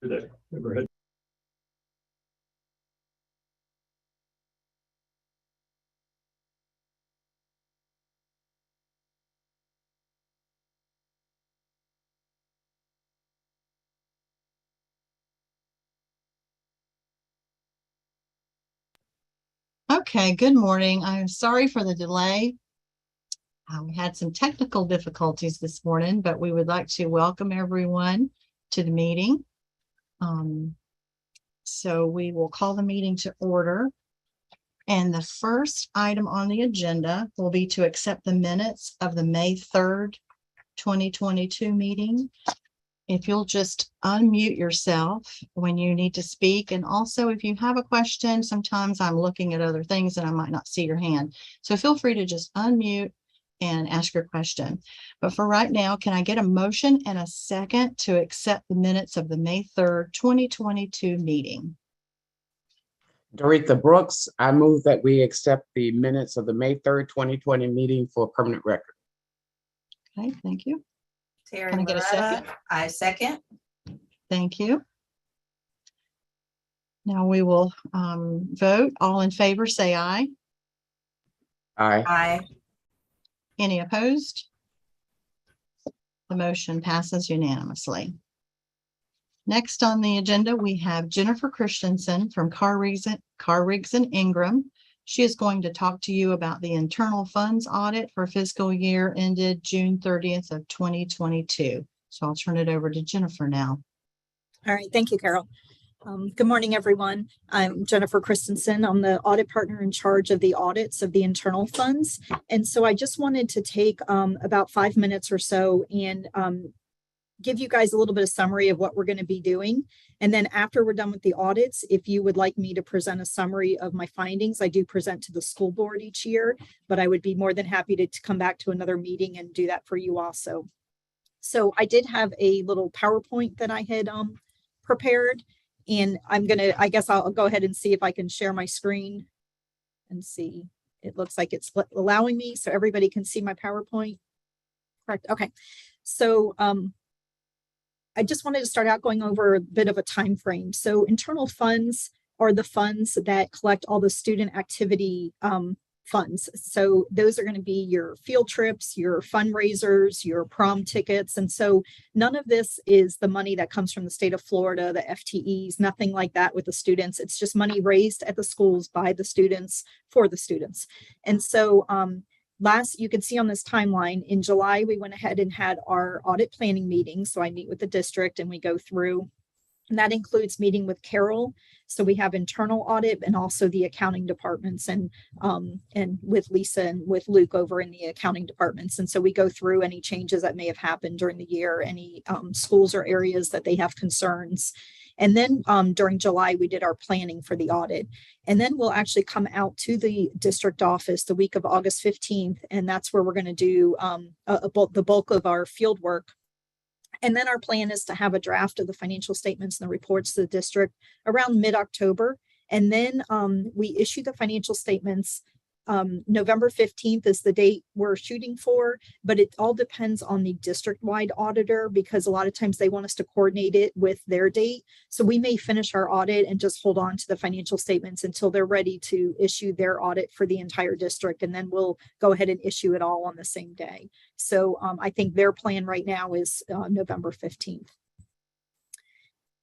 the neighborhood. Okay, good morning. I'm sorry for the delay. We had some technical difficulties this morning, but we would like to welcome everyone to the meeting. So we will call the meeting to order. And the first item on the agenda will be to accept the minutes of the May 3rd, 2022 meeting. If you'll just unmute yourself when you need to speak. And also if you have a question, sometimes I'm looking at other things and I might not see your hand. So feel free to just unmute and ask your question. But for right now, can I get a motion and a second to accept the minutes of the May 3rd, 2022 meeting? Doretha Brooks, I move that we accept the minutes of the May 3rd, 2020 meeting for permanent record. Okay, thank you. Terry Can I get a second? I second. Thank you. Now we will vote. All in favor, say aye. Aye. Aye. Any opposed? The motion passes unanimously. Next on the agenda, we have Jennifer Christensen from Carr Riggs and Ingram. She is going to talk to you about the internal funds audit for fiscal year ended June 30th of 2022. So I'll turn it over to Jennifer now. All right, thank you, Carol. Good morning, everyone. I'm Jennifer Christensen. I'm the audit partner in charge of the audits of the internal funds. And so I just wanted to take about 5 minutes or so and give you guys a little bit of summary of what we're going to be doing. And then after we're done with the audits, if you would like me to present a summary of my findings, I do present to the school board each year, but I would be more than happy to come back to another meeting and do that for you also. So I did have a little PowerPoint that I had prepared, and I guess I'll go ahead and see if I can share my screen and see. It looks like it's allowing me, so everybody can see my PowerPoint. Correct. Okay. So I just wanted to start out going over a bit of a time frame. So internal funds are the funds that collect all the student activity funds. So those are going to be your field trips, your fundraisers, your prom tickets. And so none of this is the money that comes from the state of Florida, the FTEs, nothing like that with the students. It's just money raised at the schools by the students for the students. And so you can see on this timeline, in July, we went ahead and had our audit planning meeting. So I meet with the district and we go through, and that includes meeting with Carol. So we have internal audit and also the accounting departments and with Lisa and with Luke over in the accounting departments. And so we go through any changes that may have happened during the year, any schools or areas that they have concerns. And then during July, we did our planning for the audit. And then we'll actually come out to the district office the week of August 15th. And that's where we're going to do the bulk of our field work. And then our plan is to have a draft of the financial statements and the reports to the district around mid-October. And then we issue the financial statements. November 15th is the date we're shooting for, but it all depends on the district-wide auditor because a lot of times they want us to coordinate it with their date. So we may finish our audit and just hold on to the financial statements until they're ready to issue their audit for the entire district. And then we'll go ahead and issue it all on the same day. So I think their plan right now is November 15th.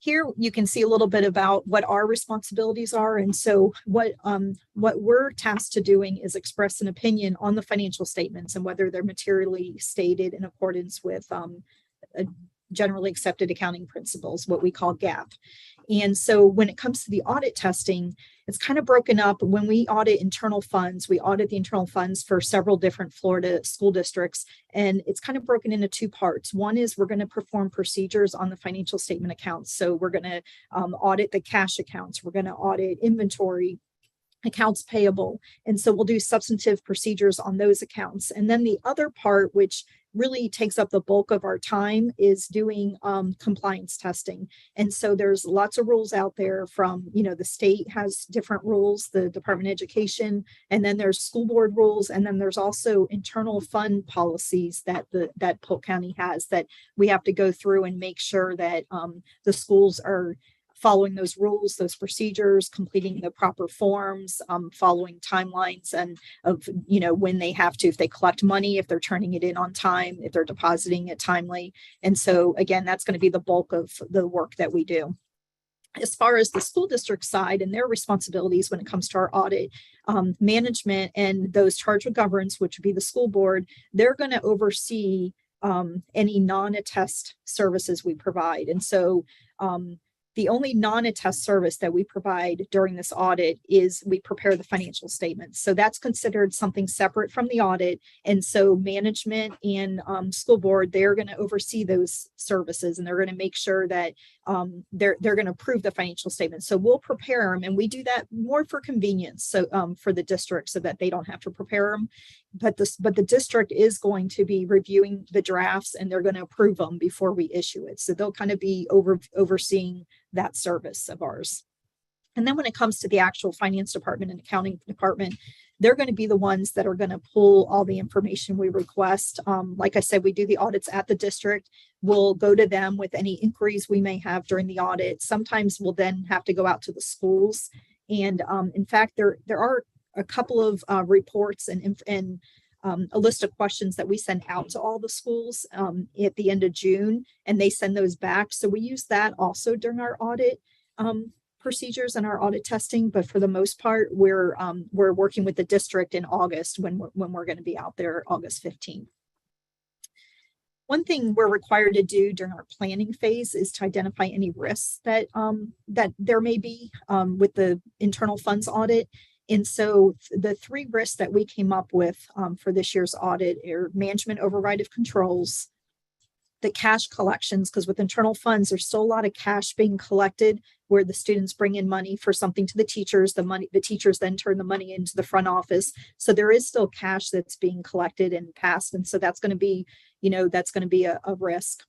Here you can see a little bit about what our responsibilities are. And so what we're tasked to doing is express an opinion on the financial statements and whether they're materially stated in accordance with generally accepted accounting principles, what we call GAAP. And so when it comes to the audit testing, it's kind of broken up. When we audit internal funds, we audit the internal funds for several different Florida school districts. And it's kind of broken into two parts. One is we're going to perform procedures on the financial statement accounts. So we're going to audit the cash accounts. We're going to audit inventory. accounts payable. And so we'll do substantive procedures on those accounts. And then the other part, which really takes up the bulk of our time, is doing compliance testing. And so there's lots of rules out there from, the state has different rules, the Department of Education, and then there's school board rules. And then there's also internal fund policies that Polk County has that we have to go through and make sure that the schools are following those rules, those procedures, completing the proper forms, following timelines and of, when they have to, if they collect money, if they're turning it in on time, if they're depositing it timely. And so again, that's going to be the bulk of the work that we do. As far as the school district side and their responsibilities when it comes to our audit, management and those charged with governance, which would be the school board, they're going to oversee any non-attest services we provide. And so the only non-attest service that we provide during this audit is we prepare the financial statements. So that's considered something separate from the audit. And so management and school board, they're going to oversee those services, and they're going to make sure that they're going to approve the financial statements. So we'll prepare them, and we do that more for convenience. So for the district, so that they don't have to prepare them. But the district is going to be reviewing the drafts, and they're going to approve them before we issue it. So they'll kind of be overseeing that service of ours. And then when it comes to the actual finance department and accounting department, they're going to be the ones that are going to pull all the information we request. Like I said, we do the audits at the district. We'll go to them with any inquiries we may have during the audit. Sometimes we'll then have to go out to the schools. And in fact, there are a couple of reports and a list of questions that we send out to all the schools at the end of June, and they send those back. So we use that also during our audit procedures and our audit testing. But for the most part, we're working with the district in August when we're going to be out there August 15th. One thing we're required to do during our planning phase is to identify any risks that there may be with the internal funds audit. And so the 3 risks that we came up with for this year's audit are management override of controls, the cash collections, because with internal funds, there's still a lot of cash being collected where the students bring in money for something to the teachers. The teachers then turn the money into the front office. So there is still cash that's being collected and passed. And so that's going to be, a risk.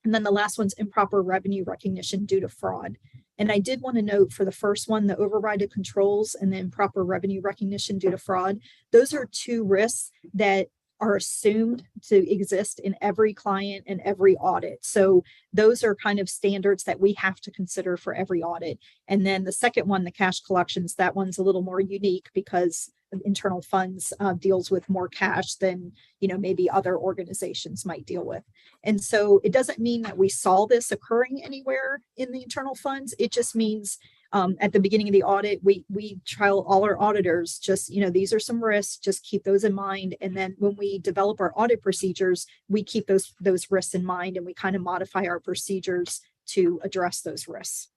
And then the last one's improper revenue recognition due to fraud. And I did want to note for the first one, the override of controls and the improper revenue recognition due to fraud, those are 2 risks that are assumed to exist in every client and every audit. So those are kind of standards that we have to consider for every audit. And then the second one, the cash collections, that one's a little more unique because internal funds deals with more cash than, maybe other organizations might deal with. And so it doesn't mean that we saw this occurring anywhere in the internal funds. It just means at the beginning of the audit, we tell all our auditors, just, these are some risks, just keep those in mind. And then when we develop our audit procedures, we keep those risks in mind, and we kind of modify our procedures to address those risks.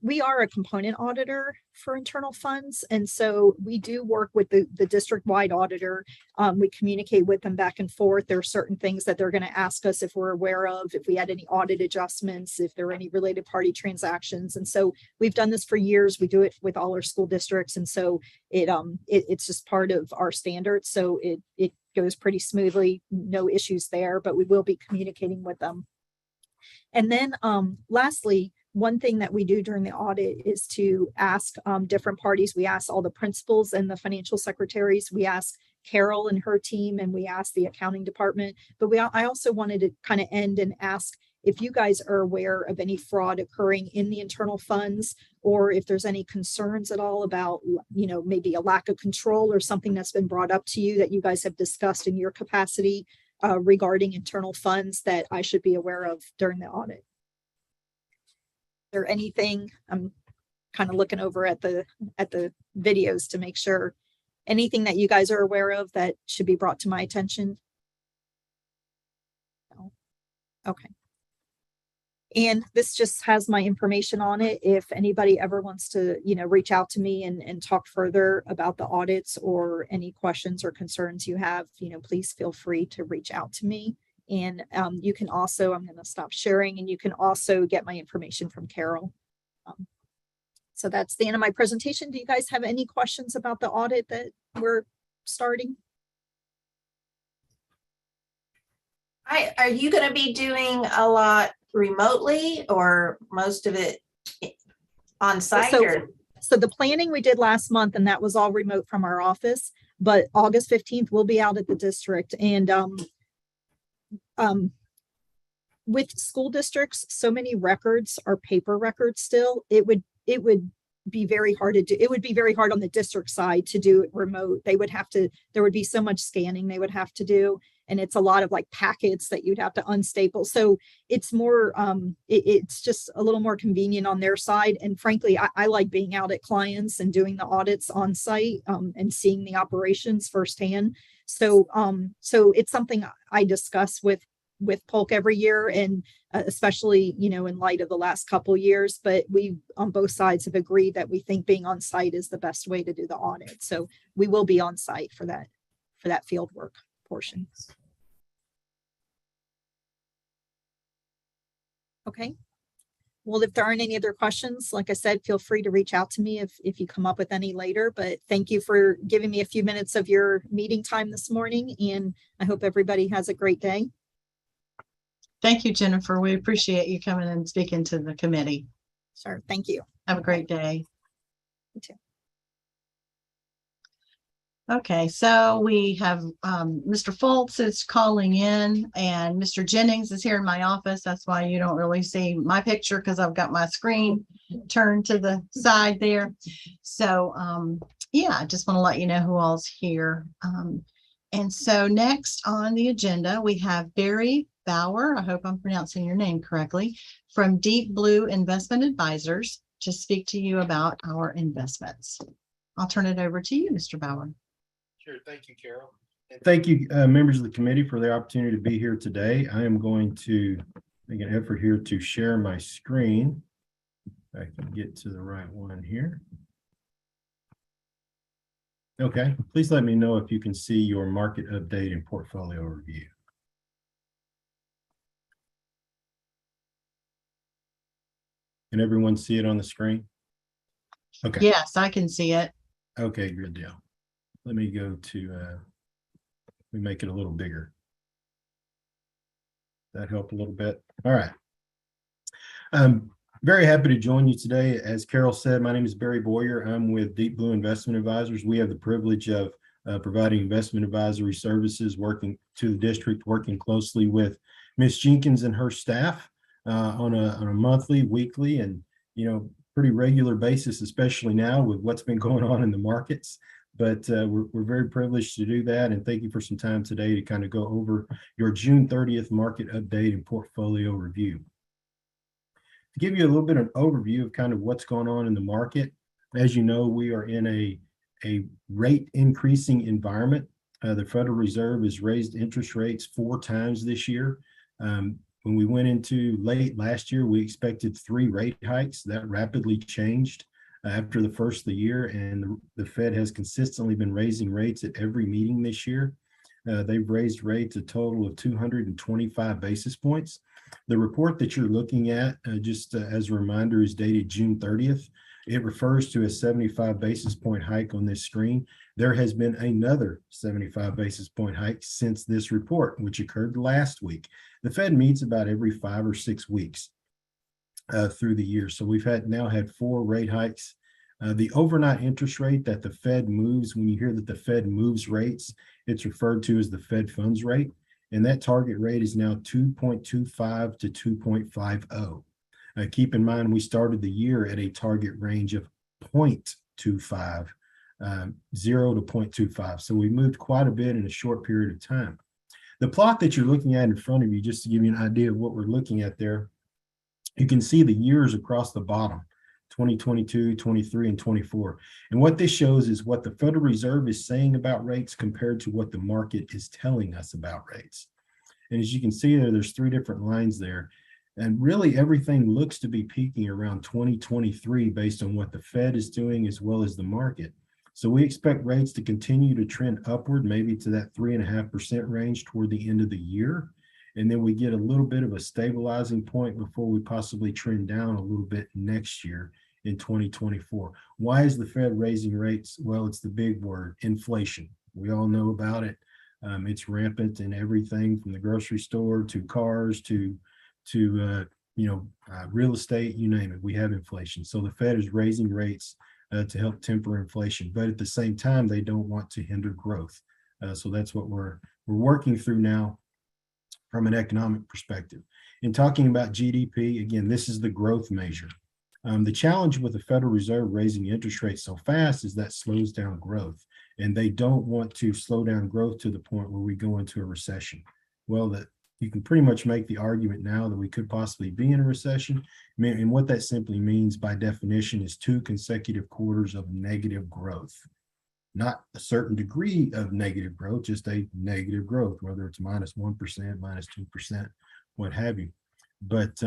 We are a component auditor for internal funds. And so we do work with the district-wide auditor. We communicate with them back and forth. There are certain things that they're going to ask us if we're aware of, if we had any audit adjustments, if there are any related party transactions. And so we've done this for years. We do it with all our school districts. And so it's just part of our standards. So it goes pretty smoothly, no issues there, but we will be communicating with them. And then lastly, one thing that we do during the audit is to ask different parties. We ask all the principals and the financial secretaries. We ask Carol and her team, and we ask the accounting department. But I also wanted to kind of end and ask if you guys are aware of any fraud occurring in the internal funds, or if there's any concerns at all about, maybe a lack of control or something that's been brought up to you that you guys have discussed in your capacity regarding internal funds that I should be aware of during the audit. Or anything, I'm kind of looking over at the videos to make sure anything that you guys are aware of that should be brought to my attention. No. Okay. And this just has my information on it. If anybody ever wants to, reach out to me and talk further about the audits or any questions or concerns you have, please feel free to reach out to me. And you can also, I'm going to stop sharing, and you can also get my information from Carol. So that's the end of my presentation. Do you guys have any questions about the audit that we're starting? Are you going to be doing a lot remotely or most of it on site? So the planning we did last month, and that was all remote from our office, but August 15th, we'll be out at the district. And with school districts, so many records are paper records still. It would be very hard to do. It would be very hard on the district side to do it remote. There would be so much scanning they would have to do. And it's a lot of like packets that you'd have to unstaple. So it's more, it's just a little more convenient on their side. And frankly, I like being out at clients and doing the audits on site and seeing the operations firsthand. So it's something I discuss with Polk every year, and especially, in light of the last couple years, but we on both sides have agreed that we think being on site is the best way to do the audit. So we will be on site for that field work portion. Okay. Well, if there aren't any other questions, like I said, feel free to reach out to me if you come up with any later, but thank you for giving me a few minutes of your meeting time this morning, and I hope everybody has a great day. Thank you, Jennifer. We appreciate you coming and speaking to the committee. Sure. Thank you. Have a great day. You too. Okay, so we have Mr. Fultz is calling in, and Mr. Jennings is here in my office. That's why you don't really see my picture, because I've got my screen turned to the side there. So yeah, I just want to let you know who all's here. And so next on the agenda, we have Barry Bauer, I hope I'm pronouncing your name correctly, from Deep Blue Investment Advisors to speak to you about our investments. I'll turn it over to you, Mr. Bauer. Sure. Thank you, Carol. And thank you, members of the committee, for the opportunity to be here today. I am going to make an effort here to share my screen. If I can get to the right one here. Okay, please let me know if you can see your market update and portfolio review. Can everyone see it on the screen? Okay. Yes, I can see it. Okay, good deal. Let me go to, let me make it a little bigger. That helped a little bit. All right. I'm very happy to join you today. As Carol said, my name is Barry Boyer. I'm with Deep Blue Investment Advisors. We have the privilege of providing investment advisory services, working to the district, working closely with Ms. Jenkins and her staff on a monthly, weekly, and pretty regular basis, especially now with what's been going on in the markets. But we're very privileged to do that. And thank you for some time today to kind of go over your June 30th market update and portfolio review. To give you a little bit of overview of kind of what's going on in the market, as you know, we are in a rate increasing environment. The Federal Reserve has raised interest rates 4 times this year. When we went into late last year, we expected 3 rate hikes. That rapidly changed after the first of the year, and the Fed has consistently been raising rates at every meeting this year. They've raised rates a total of 225 basis points. The report that you're looking at, just as a reminder, is dated June 30th. It refers to a 75 basis point hike on this screen. There has been another 75 basis point hike since this report, which occurred last week. The Fed meets about every 5 or 6 weeks through the year. So we've now had 4 rate hikes. The overnight interest rate that the Fed moves, when you hear that the Fed moves rates, it's referred to as the Fed funds rate. And that target rate is now 2.25 to 2.50. Keep in mind, we started the year at a target range of 0.25, 0 to 0.25. So we moved quite a bit in a short period of time. The plot that you're looking at in front of you, just to give you an idea of what we're looking at there, you can see the years across the bottom, 2022, 23, and 24. And what this shows is what the Federal Reserve is saying about rates compared to what the market is telling us about rates. And as you can see there, there's 3 different lines there. And really everything looks to be peaking around 2023 based on what the Fed is doing as well as the market. So we expect rates to continue to trend upward, maybe to that 3.5% range toward the end of the year. And then we get a little bit of a stabilizing point before we possibly trend down a little bit next year in 2024. Why is the Fed raising rates? Well, it's the big word, inflation. We all know about it. It's rampant in everything from the grocery store to cars to real estate, you name it. We have inflation. So the Fed is raising rates to help temper inflation, but at the same time, they don't want to hinder growth. So that's what we're working through now from an economic perspective. In talking about GDP, again, this is the growth measure. The challenge with the Federal Reserve raising interest rates so fast is that slows down growth, and they don't want to slow down growth to the point where we go into a recession. Well, that you can pretty much make the argument now that we could possibly be in a recession. And what that simply means by definition is 2 consecutive quarters of negative growth. Not a certain degree of negative growth, just a negative growth, whether it's -1%, -2%, what have you. But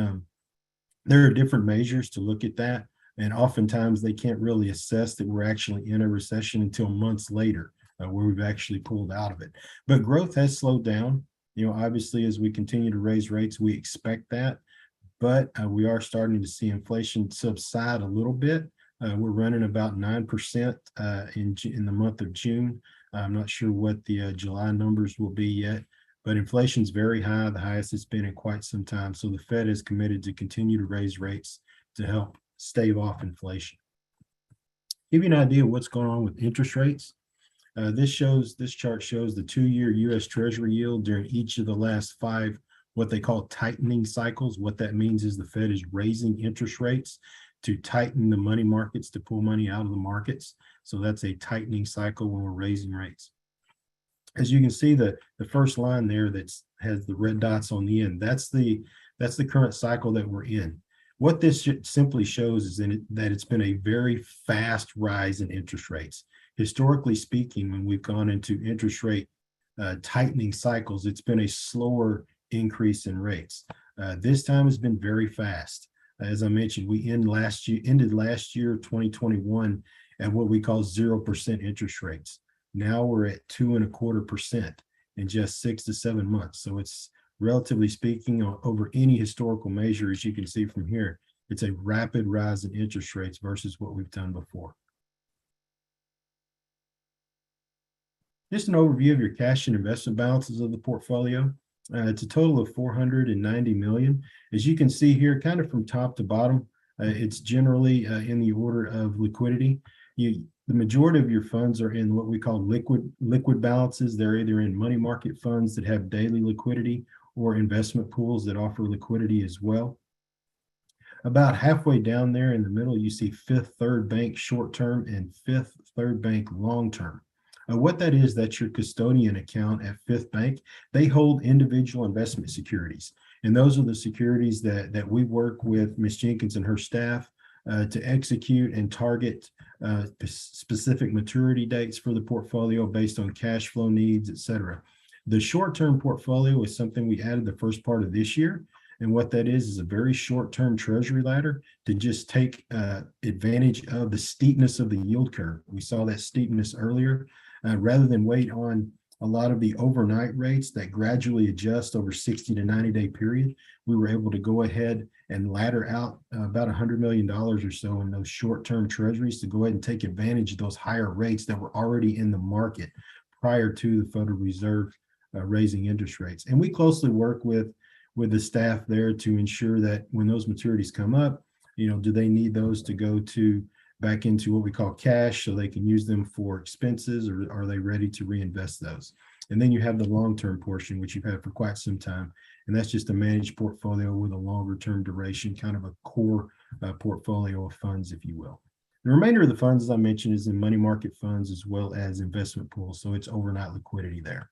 there are different measures to look at that. And oftentimes they can't really assess that we're actually in a recession until months later, where we've actually pulled out of it. But growth has slowed down. Obviously, as we continue to raise rates, we expect that. But we are starting to see inflation subside a little bit. We're running about 9% in the month of June. I'm not sure what the July numbers will be yet, but inflation is very high, the highest it's been in quite some time. So the Fed is committed to continue to raise rates to help stave off inflation. Give you an idea of what's going on with interest rates. This chart shows the 2-year U.S. Treasury yield during each of the last 5 what they call tightening cycles. What that means is the Fed is raising interest rates to tighten the money markets, to pull money out of the markets. So that's a tightening cycle when we're raising rates. As you can see, the first line there that has the red dots on the end, that's the current cycle that we're in. What this simply shows is that it's been a very fast rise in interest rates. Historically speaking, when we've gone into interest rate tightening cycles, it's been a slower increase in rates. This time has been very fast. As I mentioned, we ended last year, 2021, at what we call 0% interest rates. Now we're at 2.25% in just 6 to 7 months. So it's, relatively speaking, over any historical measure, as you can see from here, it's a rapid rise in interest rates versus what we've done before. Just an overview of your cash and investment balances of the portfolio. It's a total of $490 million. As you can see here, kind of from top to bottom, it's generally in the order of liquidity. The majority of your funds are in what we call liquid balances. They're either in money market funds that have daily liquidity or investment pools that offer liquidity as well. About halfway down there in the middle, you see Fifth Third Bank short-term and Fifth Third Bank long-term. What that is, that's your custodian account at Fifth Bank. They hold individual investment securities. And those are the securities that we work with Ms. Jenkins and her staff to execute and target specific maturity dates for the portfolio based on cash flow needs, et cetera. The short-term portfolio is something we added the first part of this year. And what that is a very short-term treasury ladder to just take advantage of the steepness of the yield curve. We saw that steepness earlier. Rather than wait on a lot of the overnight rates that gradually adjust over 60 to 90-day period, we were able to go ahead and ladder out about $100 million or so in those short-term treasuries to go ahead and take advantage of those higher rates that were already in the market prior to the Federal Reserve raising interest rates. And we closely work with the staff there to ensure that when those maturities come up, do they need those to go back into what we call cash so they can use them for expenses, or are they ready to reinvest those? And then you have the long-term portion, which you've had for quite some time. And that's just a managed portfolio with a longer term duration, kind of a core portfolio of funds, if you will. The remainder of the funds, as I mentioned, is in money market funds as well as investment pools. So it's overnight liquidity there.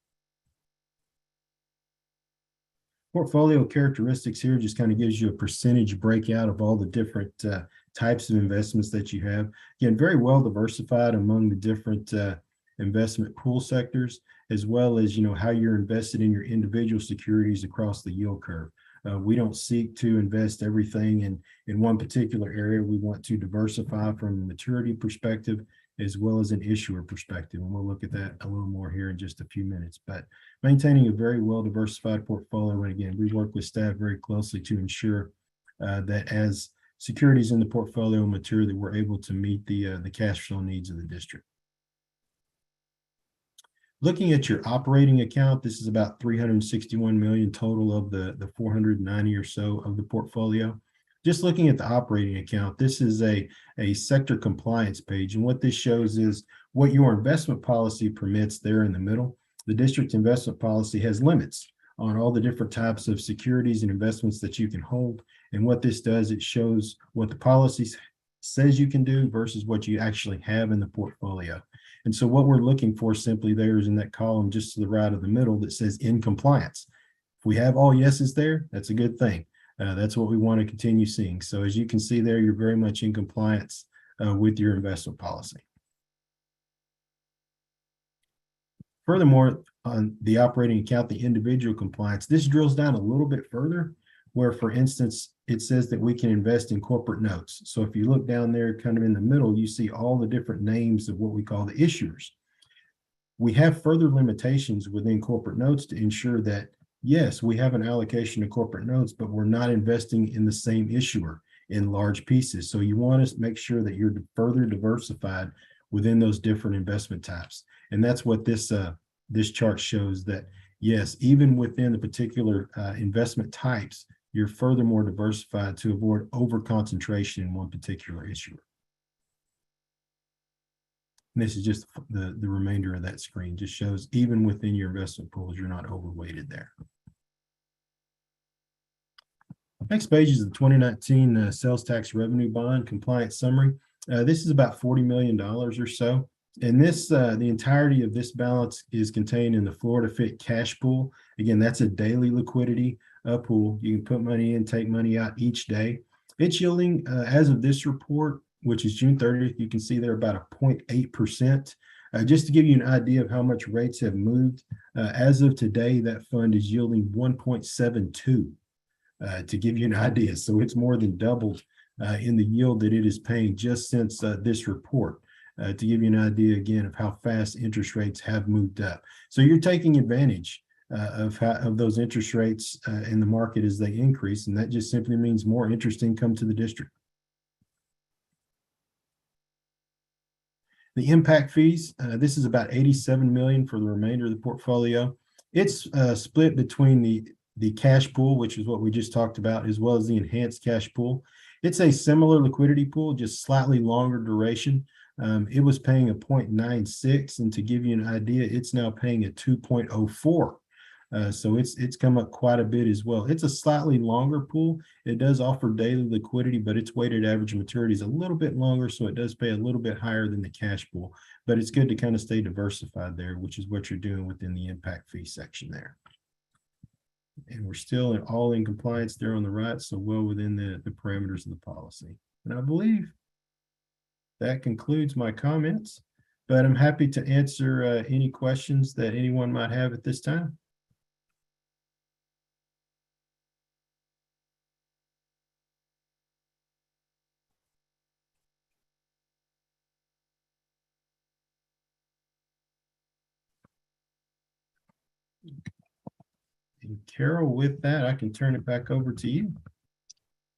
Portfolio characteristics here just kind of gives you a percentage breakout of all the different types of investments that you have. Again, very well diversified among the different investment pool sectors, as well as how you're invested in your individual securities across the yield curve. We don't seek to invest everything in one particular area. We want to diversify from a maturity perspective as well as an issuer perspective. And we'll look at that a little more here in just a few minutes. But maintaining a very well diversified portfolio. And again, we work with staff very closely to ensure that as securities in the portfolio mature that we're able to meet the cash flow needs of the district. Looking at your operating account, this is about 361 million total of the 490 or so of the portfolio. Just looking at the operating account, this is a sector compliance page. And what this shows is what your investment policy permits there in the middle. The district investment policy has limits on all the different types of securities and investments that you can hold. And what this does, it shows what the policy says you can do versus what you actually have in the portfolio. And so what we're looking for simply there is in that column just to the right of the middle that says in compliance. If we have all yeses there, that's a good thing. That's what we want to continue seeing. So as you can see there, you're very much in compliance with your investment policy. Furthermore, on the operating account, the individual compliance, this drills down a little bit further where, for instance, it says that we can invest in corporate notes. So if you look down there kind of in the middle, you see all the different names of what we call the issuers. We have further limitations within corporate notes to ensure that, yes, we have an allocation to corporate notes, but we're not investing in the same issuer in large pieces. So you want to make sure that you're further diversified within those different investment types. And that's what this chart shows, that yes, even within the particular investment types, you're furthermore diversified to avoid over concentration in one particular issuer. And this is just the remainder of that screen, just shows even within your investment pools, you're not overweighted there. Next page is the 2019 sales tax revenue bond compliance summary. This is about $40 million or so. And this, the entirety of this balance is contained in the Florida Fit cash pool. Again, that's a daily liquidity pool. You can put money in, take money out each day. It's yielding, as of this report, which is June 30th, you can see there about a 0.8%. Just to give you an idea of how much rates have moved, as of today, that fund is yielding 1.72, to give you an idea. So it's more than doubled in the yield that it is paying just since this report. To give you an idea again of how fast interest rates have moved up. So you're taking advantage of those interest rates in the market as they increase, and that just simply means more interest income to the district. The impact fees, this is about 87 million for the remainder of the portfolio. It's split between the cash pool, which is what we just talked about, as well as the enhanced cash pool. It's a similar liquidity pool, just slightly longer duration. It was paying a 0.96, and to give you an idea, it's now paying a 2.04. So it's come up quite a bit as well. It's a slightly longer pool. It does offer daily liquidity, but its weighted average maturity is a little bit longer, so it does pay a little bit higher than the cash pool. But it's good to kind of stay diversified there, which is what you're doing within the impact fee section there. And we're still all in compliance there on the right, so well within the parameters of the policy. And I believe that concludes my comments, but I'm happy to answer any questions that anyone might have at this time. And Carol, with that, I can turn it back over to you.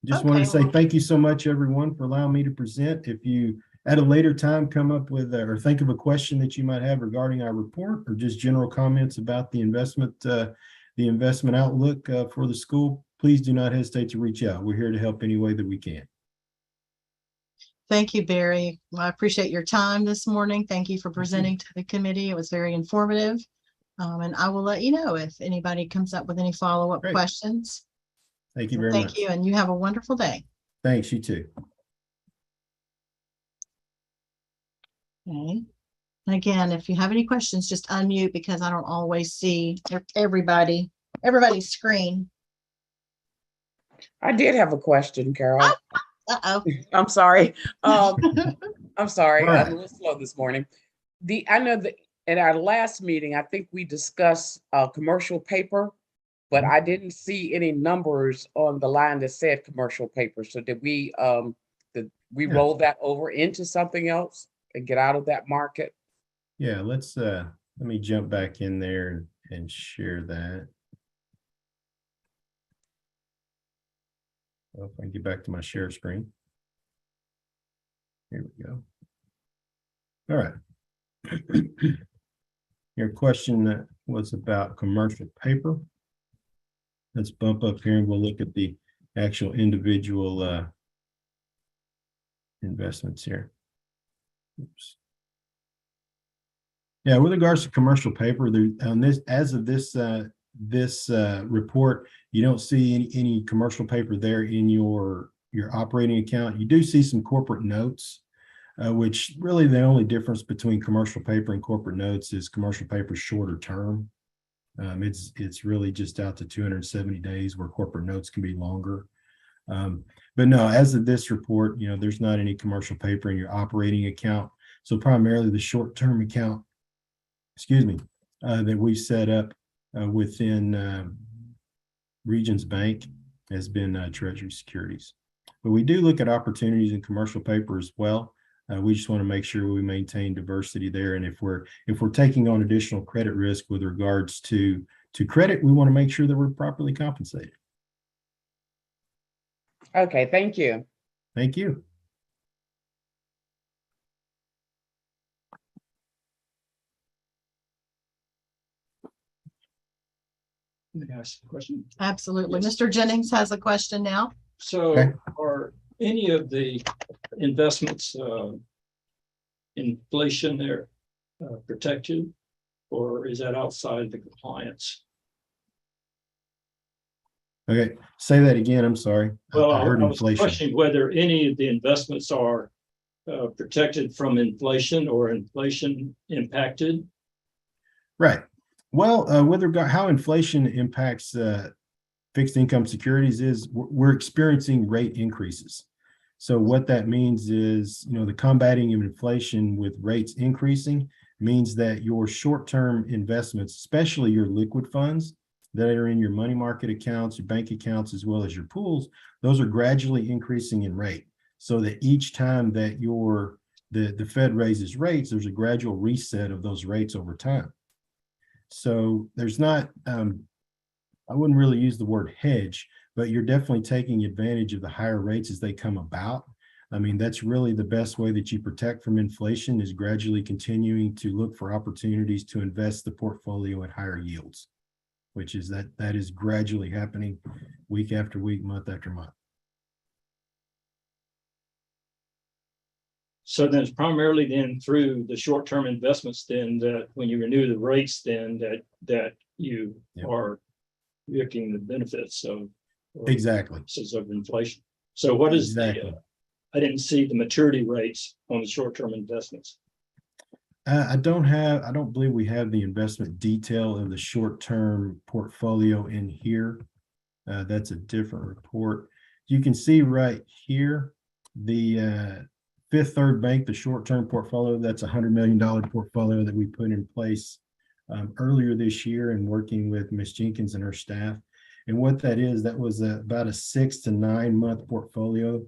Just want to say thank you so much, everyone, for allowing me to present. If you at a later time come up with or think of a question that you might have regarding our report, or just general comments about the investment outlook for the school, please do not hesitate to reach out. We're here to help any way that we can. Thank you, Barry. I appreciate your time this morning. Thank you for presenting to the committee. It was very informative. And I will let you know if anybody comes up with any follow-up questions. Thank you very much. Thank you, and you have a wonderful day. Thanks, you too. Okay. Again, if you have any questions, just unmute because I don't always see everybody's screen. I did have a question, Carol. Uh-oh. I'm sorry. I'm sorry. Right. I'm a little slow this morning. I know that at our last meeting, I think we discussed commercial paper, but I didn't see any numbers on the line that said commercial paper. So did we roll that over into something else and get out of that market? Yeah, let me jump back in there and share that. Well, if I can get back to my share screen. Here we go. All right. Your question was about commercial paper. Let's bump up here and we'll look at the actual individual investments here. Oops. Yeah, with regards to commercial paper, there on this as of this report, you don't see any commercial paper there in your operating account. You do see some corporate notes, which really the only difference between commercial paper and corporate notes is commercial paper shorter term. It's really just out to 270 days, where corporate notes can be longer. But no, as of this report, there's not any commercial paper in your operating account. So primarily the short-term account, that we set up within Regions Bank has been Treasury Securities. But we do look at opportunities in commercial paper as well. We just want to make sure we maintain diversity there. And if we're taking on additional credit risk with regards to credit, we want to make sure that we're properly compensated. Okay, thank you. Thank you. May I ask a question? Absolutely. Yes. Mr. Jennings has a question now. So Okay. are any of the investments inflation there protected, or is that outside the compliance? Okay, say that again. I'm sorry. Well, I heard I was inflation. questioning whether any of the investments are protected from inflation or inflation impacted. Right. Well, with regard how inflation impacts fixed income securities is we're experiencing rate increases. So what that means is, the combating of inflation with rates increasing means that your short-term investments, especially your liquid funds that are in your money market accounts, your bank accounts, as well as your pools, those are gradually increasing in rate. So that each time that the Fed raises rates, there's a gradual reset of those rates over time. So there's not, I wouldn't really use the word hedge, but you're definitely taking advantage of the higher rates as they come about. I mean, that's really the best way that you protect from inflation, is gradually continuing to look for opportunities to invest the portfolio at higher yields, which is that is gradually happening week after week, month after month. So then it's primarily then through the short-term investments then that when you renew the rates, then that you Yep. are reaping the benefits of Exactly. of inflation. So what is Exactly. I didn't see the maturity rates on the short-term investments. I don't believe we have the investment detail of the short-term portfolio in here. That's a different report. You can see right here, the Fifth Third Bank, the short-term portfolio, that's $100 million portfolio that we put in place earlier this year and working with Ms. Jenkins and her staff. And what that is, that was about a 6 to 9 month portfolio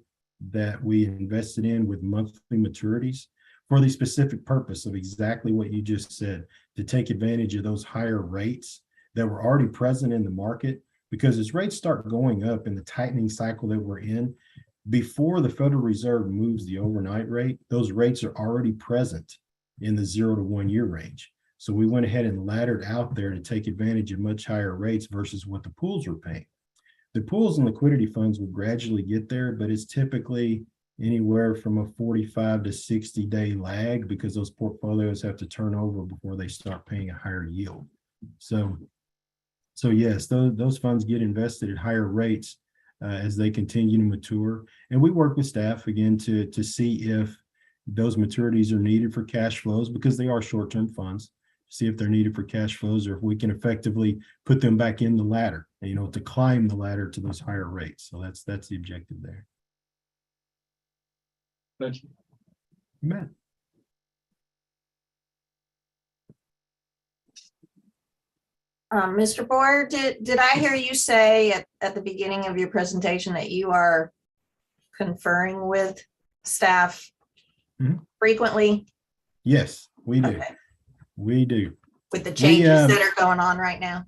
that we invested in with monthly maturities for the specific purpose of exactly what you just said, to take advantage of those higher rates that were already present in the market. Because as rates start going up in the tightening cycle that we're in, before the Federal Reserve moves the overnight rate, those rates are already present in the 0 to 1 year range. So we went ahead and laddered out there to take advantage of much higher rates versus what the pools were paying. The pools and liquidity funds will gradually get there, but it's typically anywhere from a 45 to 60 day lag, because those portfolios have to turn over before they start paying a higher yield. So yes, those funds get invested at higher rates as they continue to mature. And we work with staff again to see if those maturities are needed for cash flows, because they are short-term funds, see if they're needed for cash flows, or if we can effectively put them back in the ladder, to climb the ladder to those higher rates. So that's the objective there. Thank you. Amen. Mr. Boyer, did I hear you say at the beginning of your presentation that you are conferring with staff frequently? Yes, we do. Okay. We do. With the changes We, that are going on right now?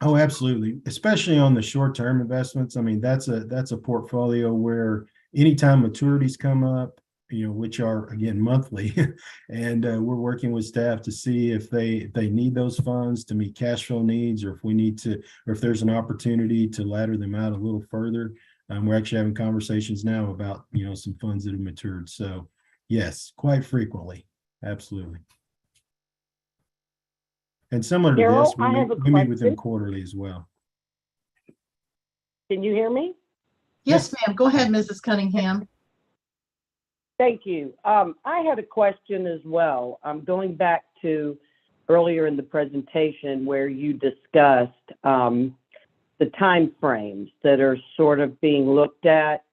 Oh, absolutely. Especially on the short-term investments. I mean, that's a portfolio where anytime maturities come up, which are again monthly, and we're working with staff to see if they need those funds to meet cash flow needs, or if we need to, or if there's an opportunity to ladder them out a little further. We're actually having conversations now about some funds that have matured. So yes, quite frequently. Absolutely. And similar to Carol, this, I have a we meet with them question. quarterly as well. Can you hear me? Yes, Yes. ma'am. Go ahead, Mrs. Cunningham. Thank you. I had a question as well. I'm going back to earlier in the presentation where you discussed the time frames that are sort of being looked at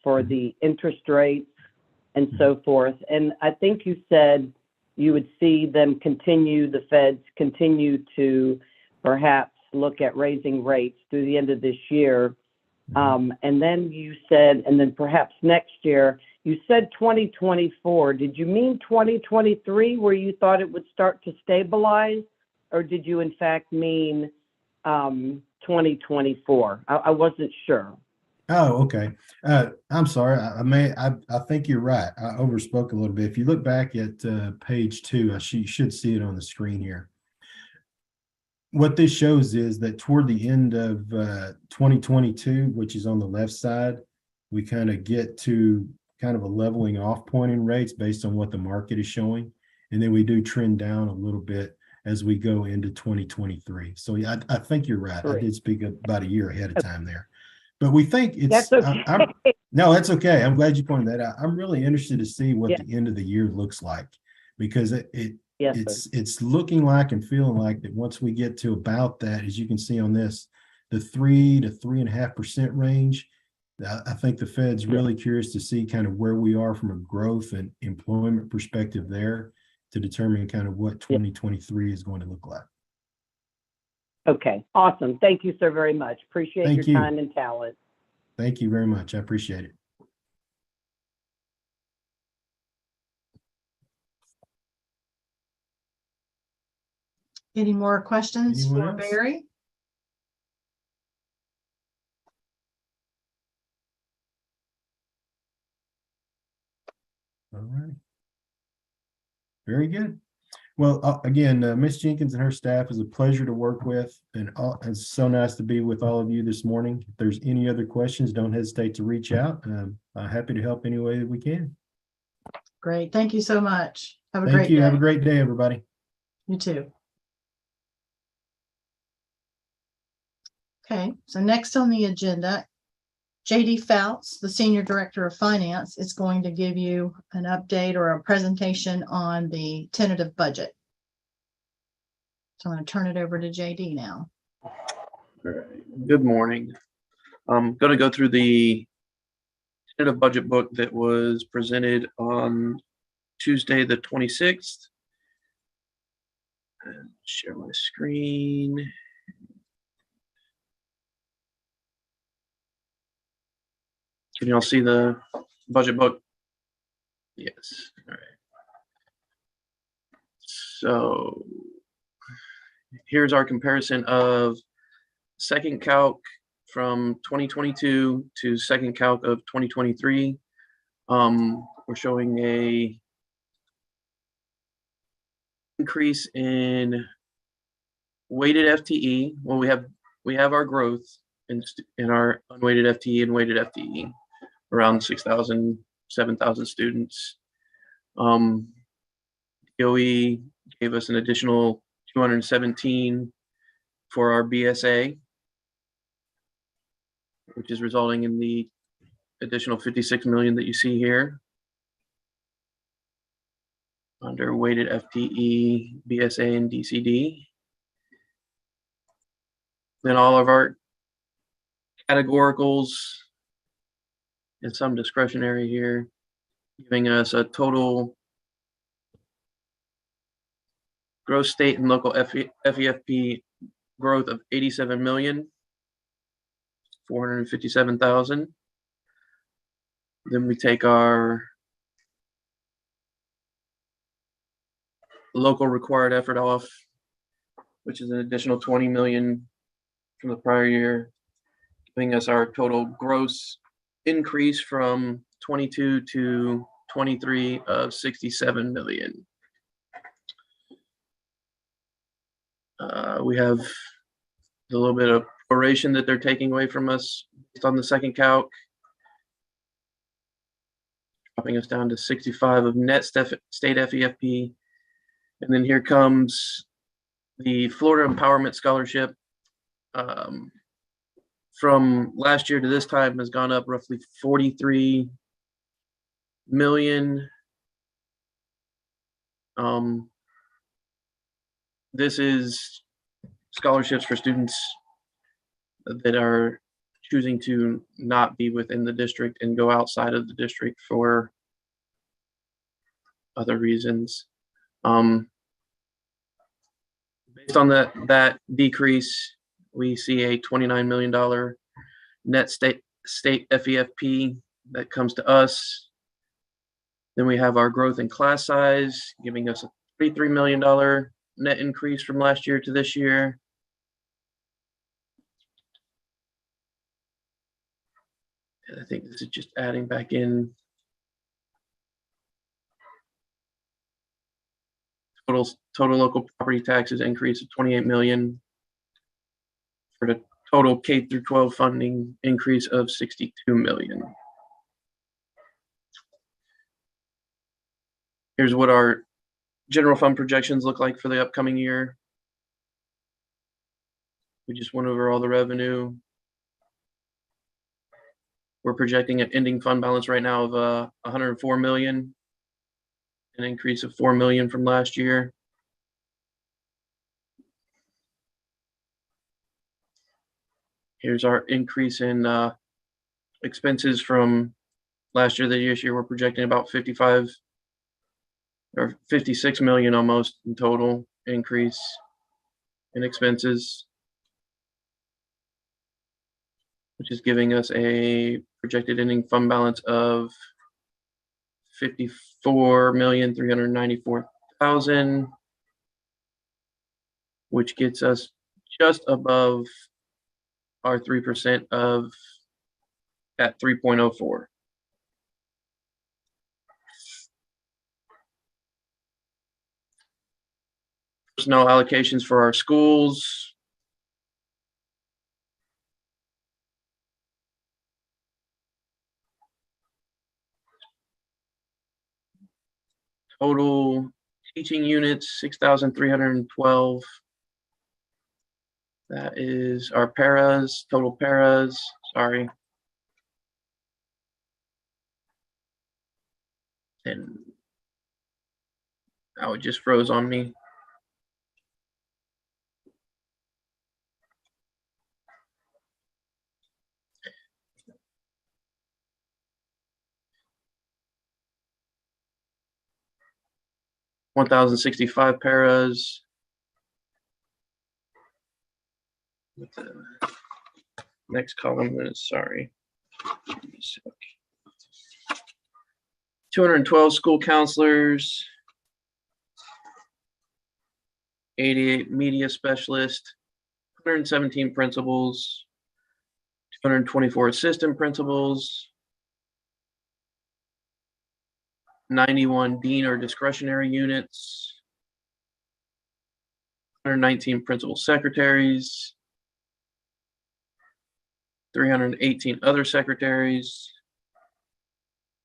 for the interest rates and so forth. And I think you said you would see them continue, the feds continue to perhaps look at raising rates through the end of this year. And then you said, and then perhaps next year, you said 2024. Did you mean 2023 where you thought it would start to stabilize? Or did you in fact mean 2024? I wasn't sure. Oh, okay. I'm sorry. I think you're right. I overspoke a little bit. If you look back at page 2, you should see it on the screen here. What this shows is that toward the end of 2022, which is on the left side, we kind of get to kind of a leveling off point in rates based on what the market is showing. And then we do trend down a little bit as we go into 2023. So yeah, I think you're right. I did speak about a year ahead of time there. But we think it's, That's okay. no, that's okay. I'm glad you pointed that out. I'm really interested to see what Yeah. the end of the year looks like, because Yes, sir. it's looking like and feeling like that once we get to about that, as you can see on this, the 3 to 3.5% range, I think the Fed's really curious to see kind of where we are from a growth and employment perspective there to determine kind of what 2023 is going to look like. Okay, awesome. Thank you so very much. Appreciate Thank your you. time and talent. Thank you very much. I appreciate it. Any more questions Anyone for else? Barry? All right. Very good. Well, again, Ms. Jenkins and her staff is a pleasure to work with, and it's so nice to be with all of you this morning. If there's any other questions, don't hesitate to reach out. I'm happy to help any way that we can. Great. Thank you so much. Have a Thank great you. day. Have a great day, everybody. You too. Okay, so next on the agenda, JD Fouts, the Senior Director of Finance, is going to give you an update or a presentation on the tentative budget. So I'm going to turn it over to JD now. All right. Good morning. I'm going to go through the tentative budget book that was presented on Tuesday, the 26th. And share my screen. Can you all see the budget book? Yes. All right. So here's our comparison of second calc from 2022 to second calc of 2023. We're showing a increase in weighted FTE. Well, we have our growth in our unweighted FTE and weighted FTE around 6,000, 7,000 students. DOE gave us an additional 217 for our BSA, which is resulting in the additional 56 million that you see here under weighted FTE, BSA, and DCD. Then all of our categoricals and some discretionary here, giving us a total gross state and local FEFP growth of 87,457,000. Then we take our local required effort off, which is an additional 20 million from the prior year, giving us our total gross increase from 22 to 23 of 67 million. We have a little bit of proration that they're taking away from us based on the second calc, dropping us down to 65 of net state FEFP. And then here comes the Florida Empowerment Scholarship. From last year to this time has gone up roughly 43 million. This is scholarships for students that are choosing to not be within the district and go outside of the district for other reasons. Based on that decrease, we see a $29 million net state FEFP that comes to us. Then we have our growth in class size, giving us a $33 million net increase from last year to this year. And I think this is just adding back in total local property taxes increase of 28 million for the total K through 12 funding increase of 62 million. Here's what our general fund projections look like for the upcoming year. We just went over all the revenue. We're projecting an ending fund balance right now of 104 million, an increase of 4 million from last year. Here's our increase in expenses from last year to this year. We're projecting about 55 or 56 million almost in total increase in expenses, which is giving us a projected ending fund balance of 54,394,000, which gets us just above our 3% of at 3.04. Personnel allocations for our schools. Total teaching units, 6,312. That is our paras, total paras, sorry. And now it just froze on me. $1,065 paras. What the next column is, sorry. 212 school counselors, 88 media specialists, 117 principals, 224 assistant principals, 91 dean or discretionary units, 119 principal secretaries, 318 other secretaries,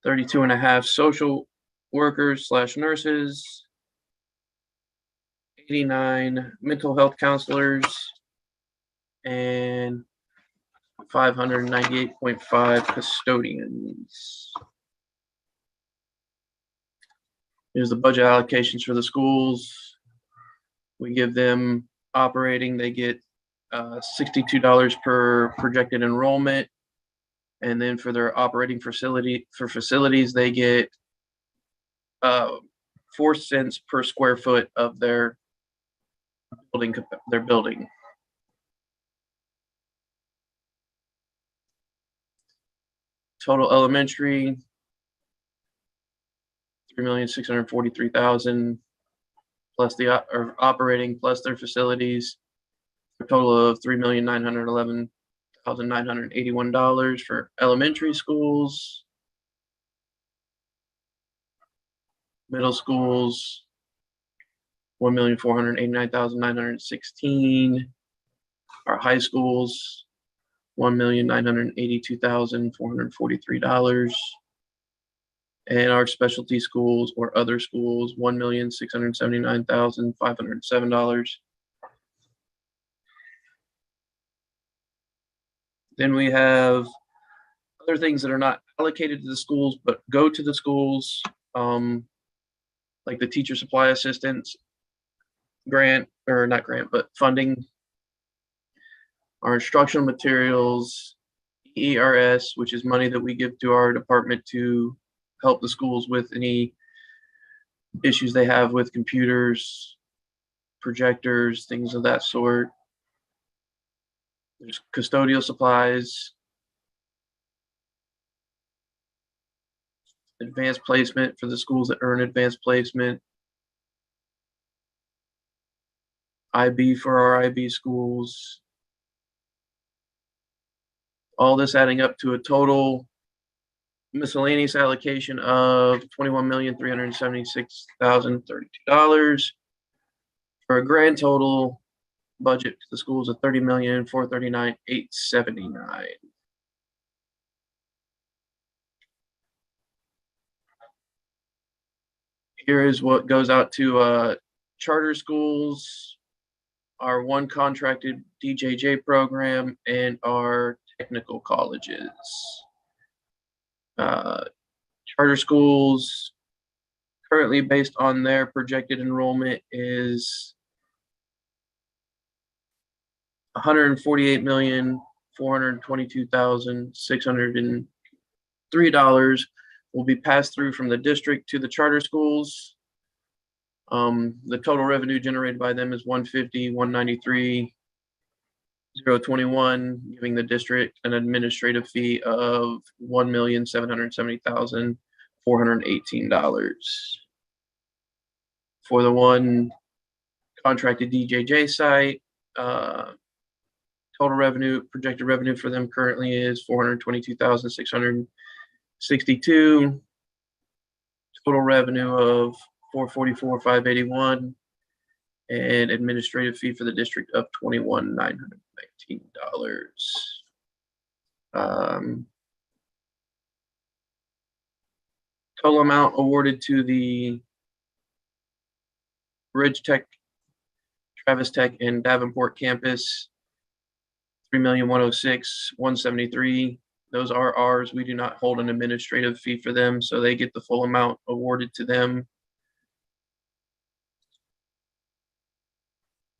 32 and a half social workers / nurses, 89 mental health counselors, and 598.5 custodians. Here's the budget allocations for the schools. We give them operating, they get $62 per projected enrollment. And then for their operating facilities, they get 4 cents per square foot of their building. Total elementary, 3,643,000 plus the operating plus their facilities, a total of $3,911,981 for elementary schools, middle schools, 1,489,916. Our high schools, $1,982,443. And our specialty schools or other schools, $1,679,507. Then we have other things that are not allocated to the schools, but go to the schools, like the teacher supply assistance grant, or not grant, but funding. Our instructional materials, ERS, which is money that we give to our department to help the schools with any issues they have with computers, projectors, things of that sort. There's custodial supplies, advanced placement for the schools that earn advanced placement, IB for our IB schools. All this adding up to a total miscellaneous allocation of $21,376,032 for a grand total budget to the schools of $30,439,879. Here is what goes out to charter schools, our one contracted DJJ program, and our technical colleges. Charter schools, currently based on their projected enrollment, is $148,422,603 will be passed through from the district to the charter schools. The total revenue generated by them is $150,193,021, giving the district an administrative fee of $1,770,418. For the one contracted DJJ site, total revenue, projected revenue for them currently is $422,662. Total revenue of $444,581, and administrative fee for the district of $21,919. Total amount awarded to the Ridge Tech, Travis Tech, and Davenport campus, $3,106,173. Those are ours. We do not hold an administrative fee for them, so they get the full amount awarded to them.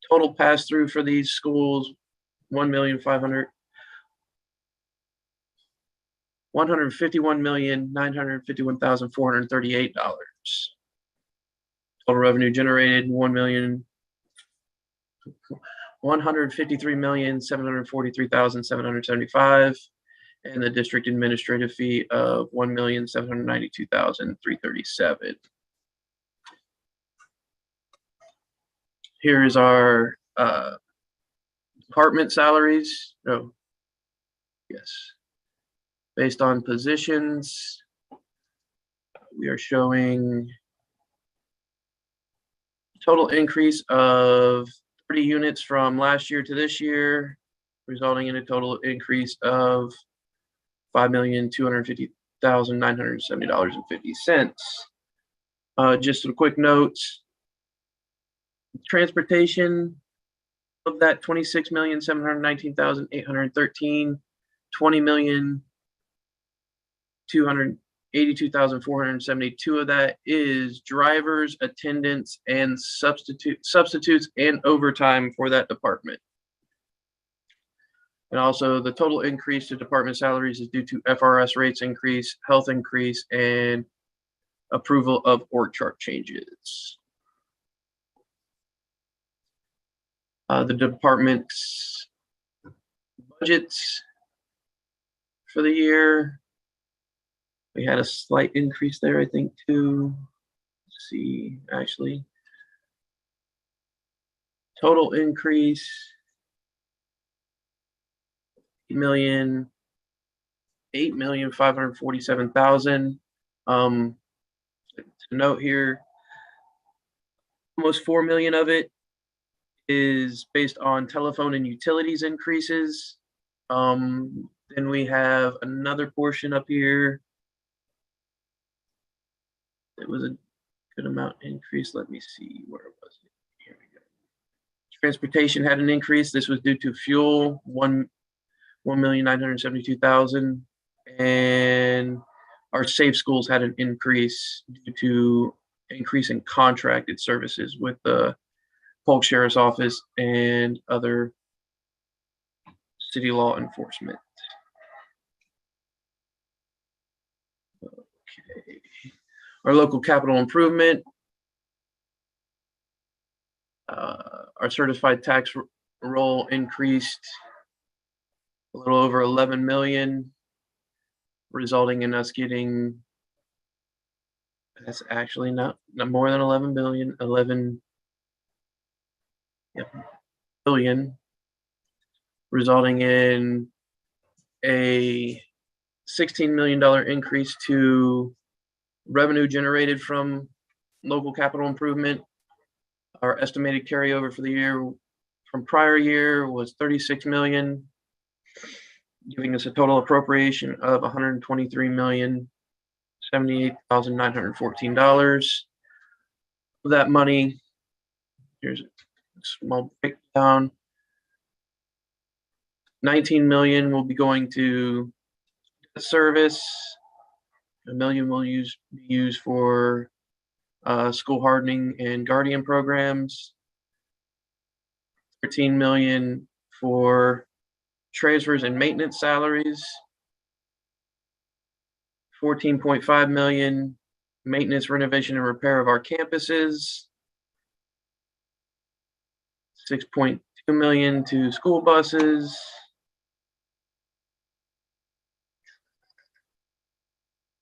Total pass-through for these schools, $151,951,438. Total revenue generated, $153,743,775, and the district administrative fee of $1,792,337. Here is our department salaries. Oh, yes. Based on positions, we are showing total increase of 30 units from last year to this year, resulting in a total increase of $5,250,970.50. Just some quick notes. Transportation, of that $26,719,813, $20,282,472 of that is drivers, attendants, and substitutes and overtime for that department. And also the total increase to department salaries is due to FRS rates increase, health increase, and approval of org chart changes. The department's budgets for the year, we had a slight increase there, I think, too. Let's see, actually. Total increase 8,547,000. To note here, almost 4 million of it is based on telephone and utilities increases. Then we have another portion up here. It was a good amount increase. Let me see, where was it? Here we go. Transportation had an increase. This was due to fuel, 1,972,000, and our safe schools had an increase due to increase in contracted services with the Polk Sheriff's Office and other city law enforcement. Okay. Our local capital improvement, our certified tax roll increased a little over 11 million, resulting in us getting, that's actually not more than 11 billion, 11 billion, resulting in a $16 million increase to revenue generated from local capital improvement. Our estimated carryover for the year from prior year was 36 million, giving us a total appropriation of $123,078,914. That money, here's a small breakdown. 19 million will be going to service. $1 million will be used for school hardening and guardian programs. 13 million for transfers and maintenance salaries. 14.5 million maintenance, renovation, and repair of our campuses. 6.2 million to school buses.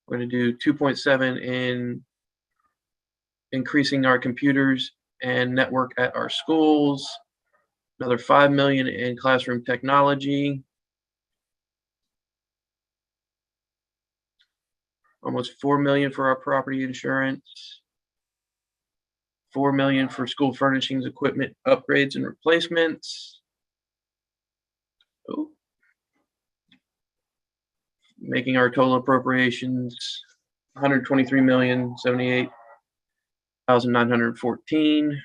We're going to do 2.7 in increasing our computers and network at our schools. Another 5 million in classroom technology. Almost 4 million for our property insurance. 4 million for school furnishings, equipment, upgrades, and replacements. Oh. Making our total appropriations 123,078,914.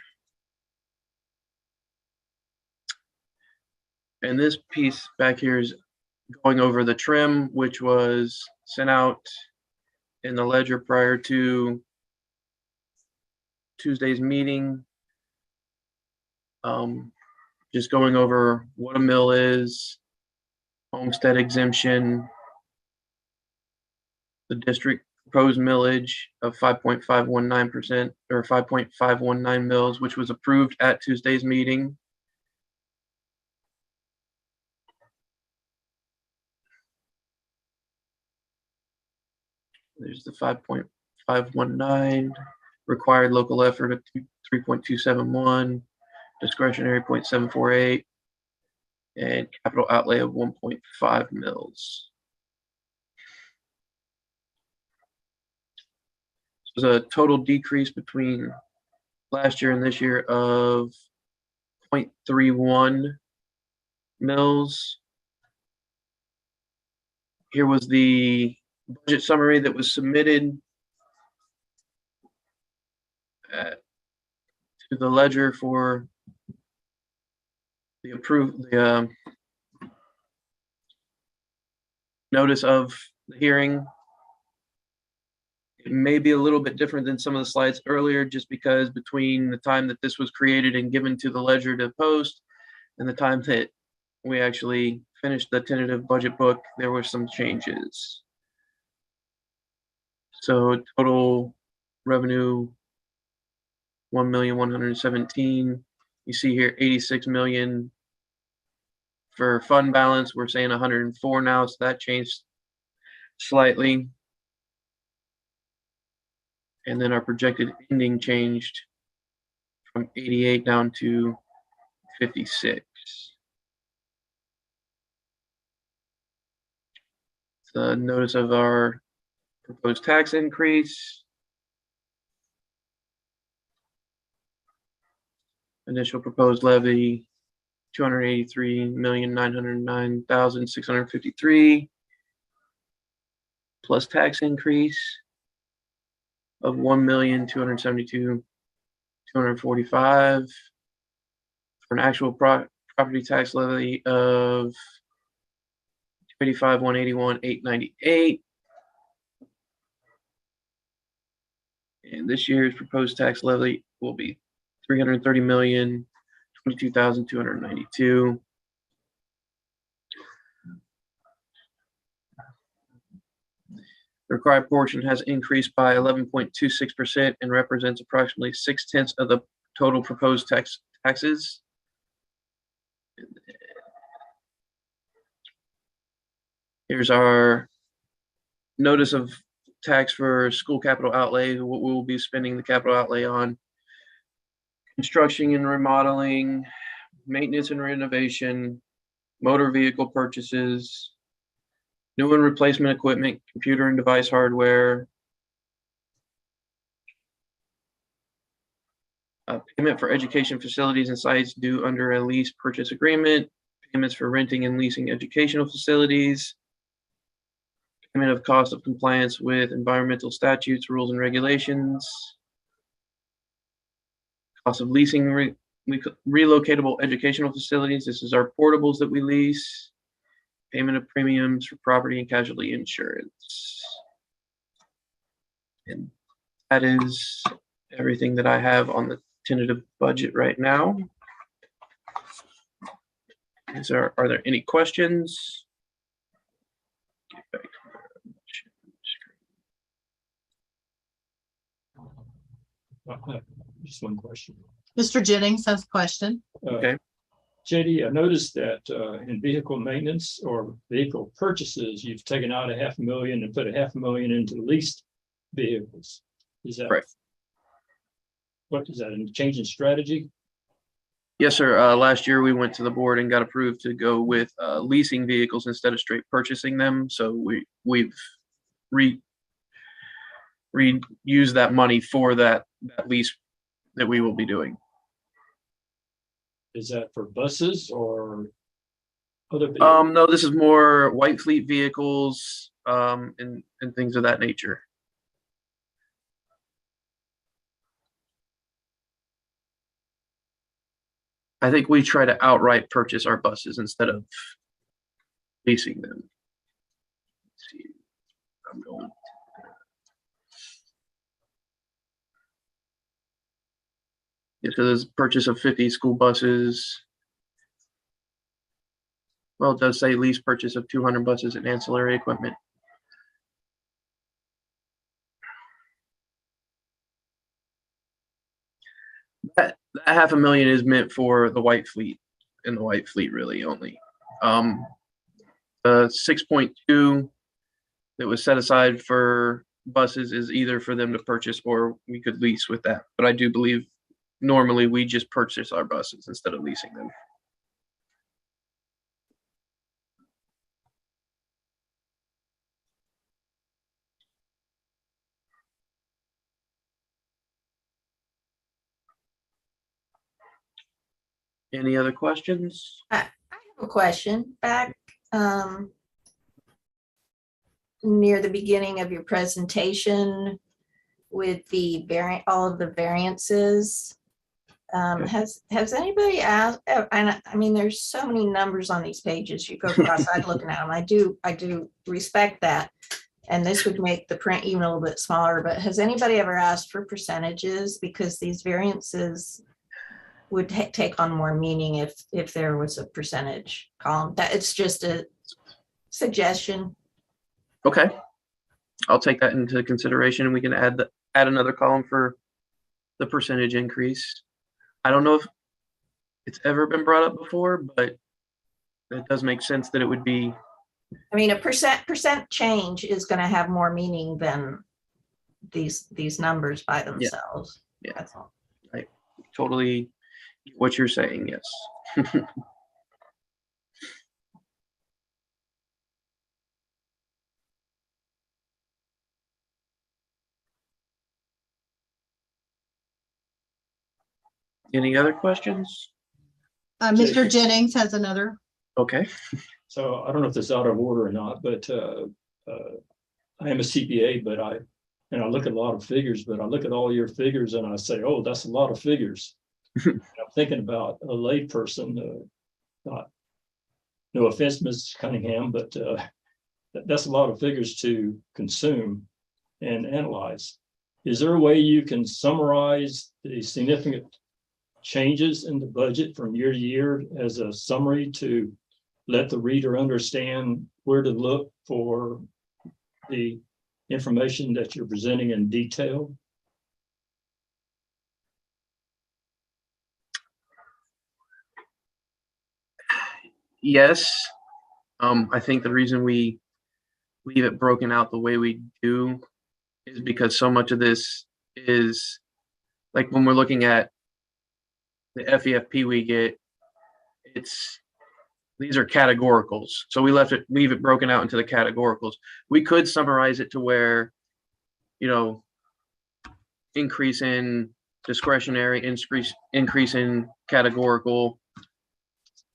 And this piece back here is going over the trim, which was sent out in the ledger prior to Tuesday's meeting. Just going over what a mill is, homestead exemption, the district proposed millage of 5.519% or 5.519 mils, which was approved at Tuesday's meeting. There's the 5.519, required local effort of 3.271, discretionary 0.748, and capital outlay of 1.5 mils. There's a total decrease between last year and this year of 0.31 mils. Here was the budget summary that was submitted to the ledger for the notice of the hearing. It may be a little bit different than some of the slides earlier, just because between the time that this was created and given to the ledger to post and the time that we actually finished the tentative budget book, there were some changes. So total revenue, 1,117,000. You see here 86 million for fund balance. We're saying 104 now, so that changed slightly. And then our projected ending changed from 88 down to 56. the notice of our proposed tax increase. Initial proposed levy, 283,909,653, plus tax increase of 1,272,245, for an actual property tax levy of 285,181,898. And this year's proposed tax levy will be 330,022,292. The required portion has increased by 11.26% and represents approximately 0.6 of the total proposed taxes. Here's our notice of tax for school capital outlay, what we will be spending the capital outlay on: construction and remodeling, maintenance and renovation, motor vehicle purchases, new and replacement equipment, computer and device hardware, payment for education facilities and sites due under a lease purchase agreement, payments for renting and leasing educational facilities, payment of cost of compliance with environmental statutes, rules, and regulations, cost of leasing relocatable educational facilities. This is our portables that we lease. Payment of premiums for property and casualty insurance. And that is everything that I have on the tentative budget right now. Are there any questions? Just one question. Mr. Jennings has a question. Okay. JD, I noticed that in vehicle maintenance or vehicle purchases, you've taken out $500,000 and put $500,000 into leased vehicles. Is that Right? What is that? A change in strategy? Yes, sir. Last year we went to the board and got approved to go with leasing vehicles instead of straight purchasing them. So we've reused that money for that lease that we will be doing. Is that for buses or other vehicles? No, this is more white fleet vehicles and things of that nature. I think we try to outright purchase our buses instead of leasing them. Let's see. I'm going. Yeah, so there's purchase of 50 school buses. Well, it does say lease purchase of 200 buses and ancillary equipment. That $500,000 is meant for the white fleet, and the white fleet really only. The 6.2 that was set aside for buses is either for them to purchase or we could lease with that. But I do believe normally we just purchase our buses instead of leasing them. Any other questions? I have a question. Back near the beginning of your presentation with the all of the variances, has anybody asked, and I mean, there's so many numbers on these pages, you go cross-eyed looking at them. I do respect that. And this would make the print even a little bit smaller, but has anybody ever asked for percentages? Because these variances would take on more meaning if there was a percentage column. That it's just a suggestion. Okay, I'll take that into consideration, and we can add another column for the percentage increase. I don't know if it's ever been brought up before, but it does make sense that it would be. I mean, a percent change is going to have more meaning than these numbers by themselves. Yeah. That's all. I totally get what you're saying. Yes. Any other questions? Mr. Jason. Jennings has another. Okay. So I don't know if this is out of order or not, but I am a CPA, but I look at a lot of figures, but I look at all your figures and I say, oh, that's a lot of figures. I'm thinking about a lay person, not, no offense, Mrs. Cunningham, but that's a lot of figures to consume and analyze. Is there a way you can summarize the significant changes in the budget from year to year as a summary to let the reader understand where to look for the information that you're presenting in detail? Yes. I think the reason we leave it broken out the way we do is because so much of this is like when we're looking at the FEFP we get, these are categoricals. So we leave it broken out into the categoricals. We could summarize it to where, increase in discretionary, increase in categorical,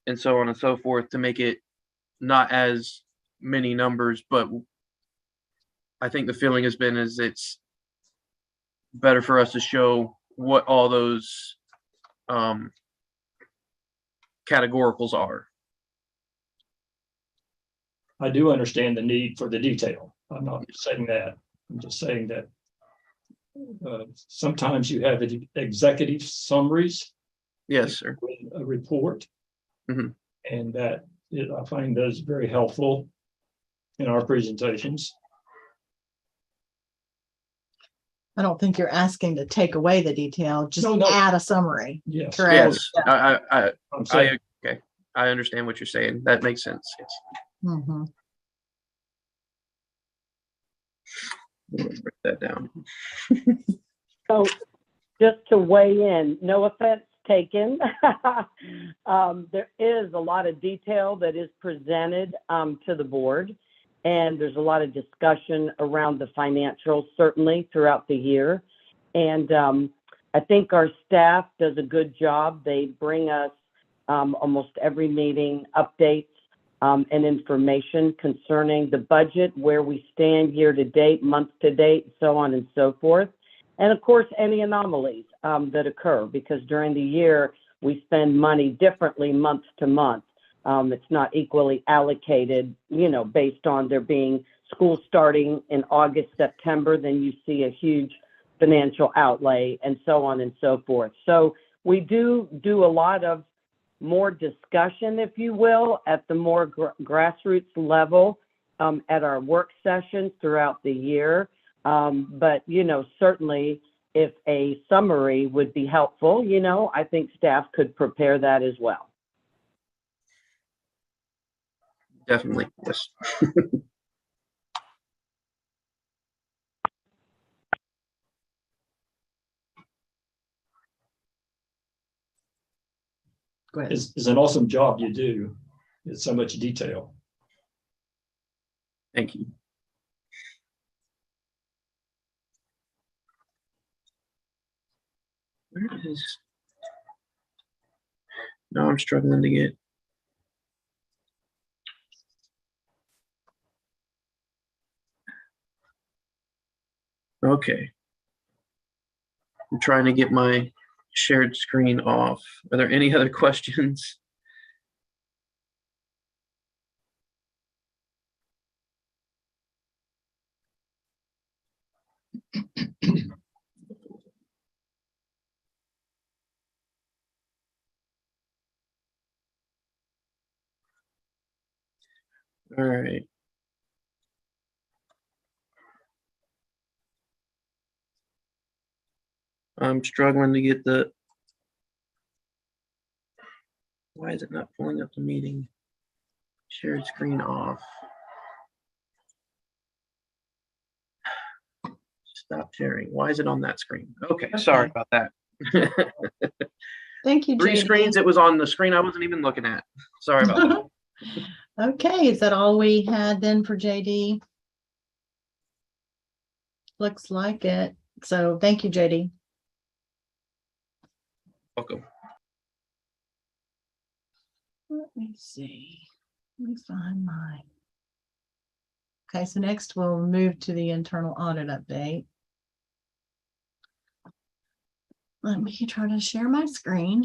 and so on and so forth to make it not as many numbers. But I think the feeling has been is it's better for us to show what all those categoricals are. I do understand the need for the detail. I'm not saying that. I'm just saying that sometimes you have executive summaries. Yes, sir. With a report. Mhm. And that I find those very helpful in our presentations. I don't think you're asking to take away the detail, just No. add a summary. Yes. Correct. Yes, I I'm saying, okay. I understand what you're saying. That makes sense. Yes. Mhm. Break that down. So just to weigh in, no offense taken. There is a lot of detail that is presented to the board, and there's a lot of discussion around the financials, certainly throughout the year. And I think our staff does a good job. They bring us almost every meeting updates and information concerning the budget, where we stand year to date, month to date, so on and so forth. And of course, any anomalies that occur, because during the year, we spend money differently month to month. It's not equally allocated, based on there being school starting in August, September, then you see a huge financial outlay and so on and so forth. So we do a lot of more discussion, if you will, at the more grassroots level at our work sessions throughout the year. But, certainly if a summary would be helpful, I think staff could prepare that as well. Definitely. Yes. Go ahead. it's an awesome job you do. It's so much detail. Thank you. Where is? No, I'm struggling to get. Okay. I'm trying to get my shared screen off. Are there any other questions? All right. I'm struggling to get the. Why is it not pulling up the meeting? Shared screen off. Stop sharing. Why is it on that screen? Okay, sorry Okay. about that. Thank you, Three JD. screens. It was on the screen I wasn't even looking at. Sorry about that. Okay, is that all we had then for JD? Looks like it. So thank you, JD. Welcome. Let me see. Let me find mine. Okay, so next we'll move to the internal audit update. Let me try to share my screen.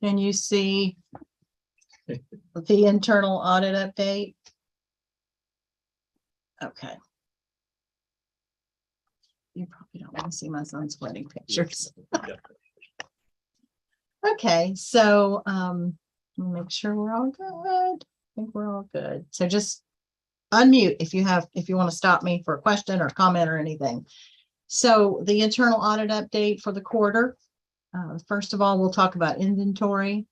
Can you see the internal audit update? Okay. You probably don't want to see my son's wedding pictures. Okay, so let me make sure we're all good. I think we're all good. So just unmute if you want to stop me for a question or comment or anything. So the internal audit update for the quarter. First of all, we'll talk about inventory.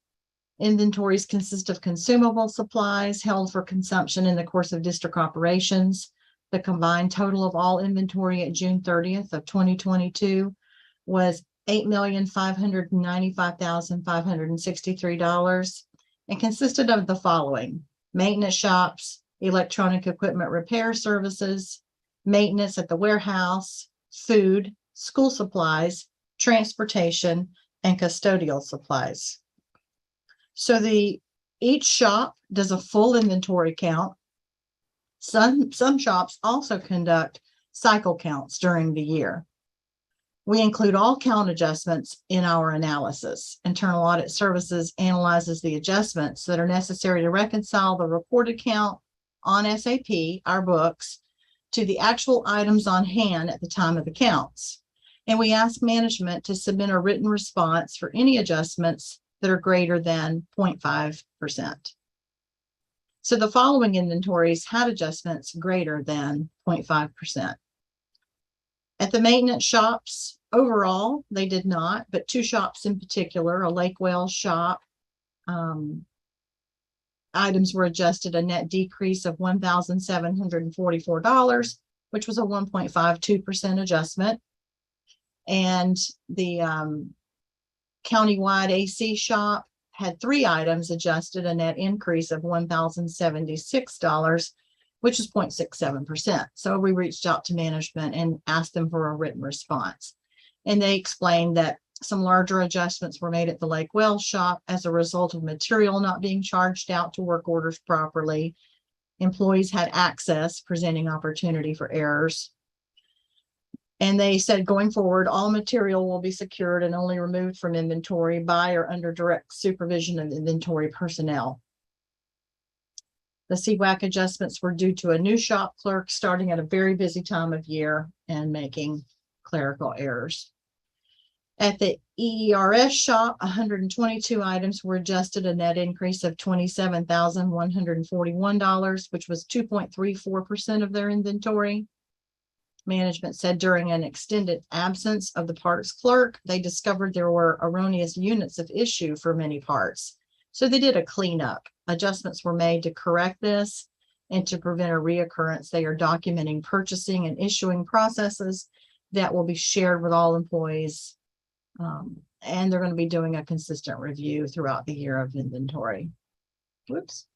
Inventories consist of consumable supplies held for consumption in the course of district operations. The combined total of all inventory at June 30th of 2022 was $8,595,563 and consisted of the following: maintenance shops, electronic equipment repair services, maintenance at the warehouse, food, school supplies, transportation, and custodial supplies. So each shop does a full inventory count. Some shops also conduct cycle counts during the year. We include all count adjustments in our analysis. Internal Audit Services analyzes the adjustments that are necessary to reconcile the reported count on SAP, our books, to the actual items on hand at the time of the counts. And we ask management to submit a written response for any adjustments that are greater than 0.5%. So the following inventories had adjustments greater than 0.5%. At the maintenance shops, overall, they did not, but two shops in particular, a Lakewell shop, items were adjusted a net decrease of $1,744, which was a 1.52% adjustment. And the countywide AC shop had three items adjusted a net increase of $1,076, which is 0.67%. So we reached out to management and asked them for a written response. And they explained that some larger adjustments were made at the Lakewell shop as a result of material not being charged out to work orders properly. Employees had access, presenting opportunity for errors. And they said going forward, all material will be secured and only removed from inventory by or under direct supervision of inventory personnel. The CWAC adjustments were due to a new shop clerk starting at a very busy time of year and making clerical errors. At the EERS shop, 122 items were adjusted a net increase of $27,141, which was 2.34% of their inventory. Management said during an extended absence of the parts clerk, they discovered there were erroneous units of issue for many parts. So they did a cleanup. Adjustments were made to correct this, and to prevent a reoccurrence, they are documenting purchasing and issuing processes that will be shared with all employees. And they're going to be doing a consistent review throughout the year of inventory. Whoops.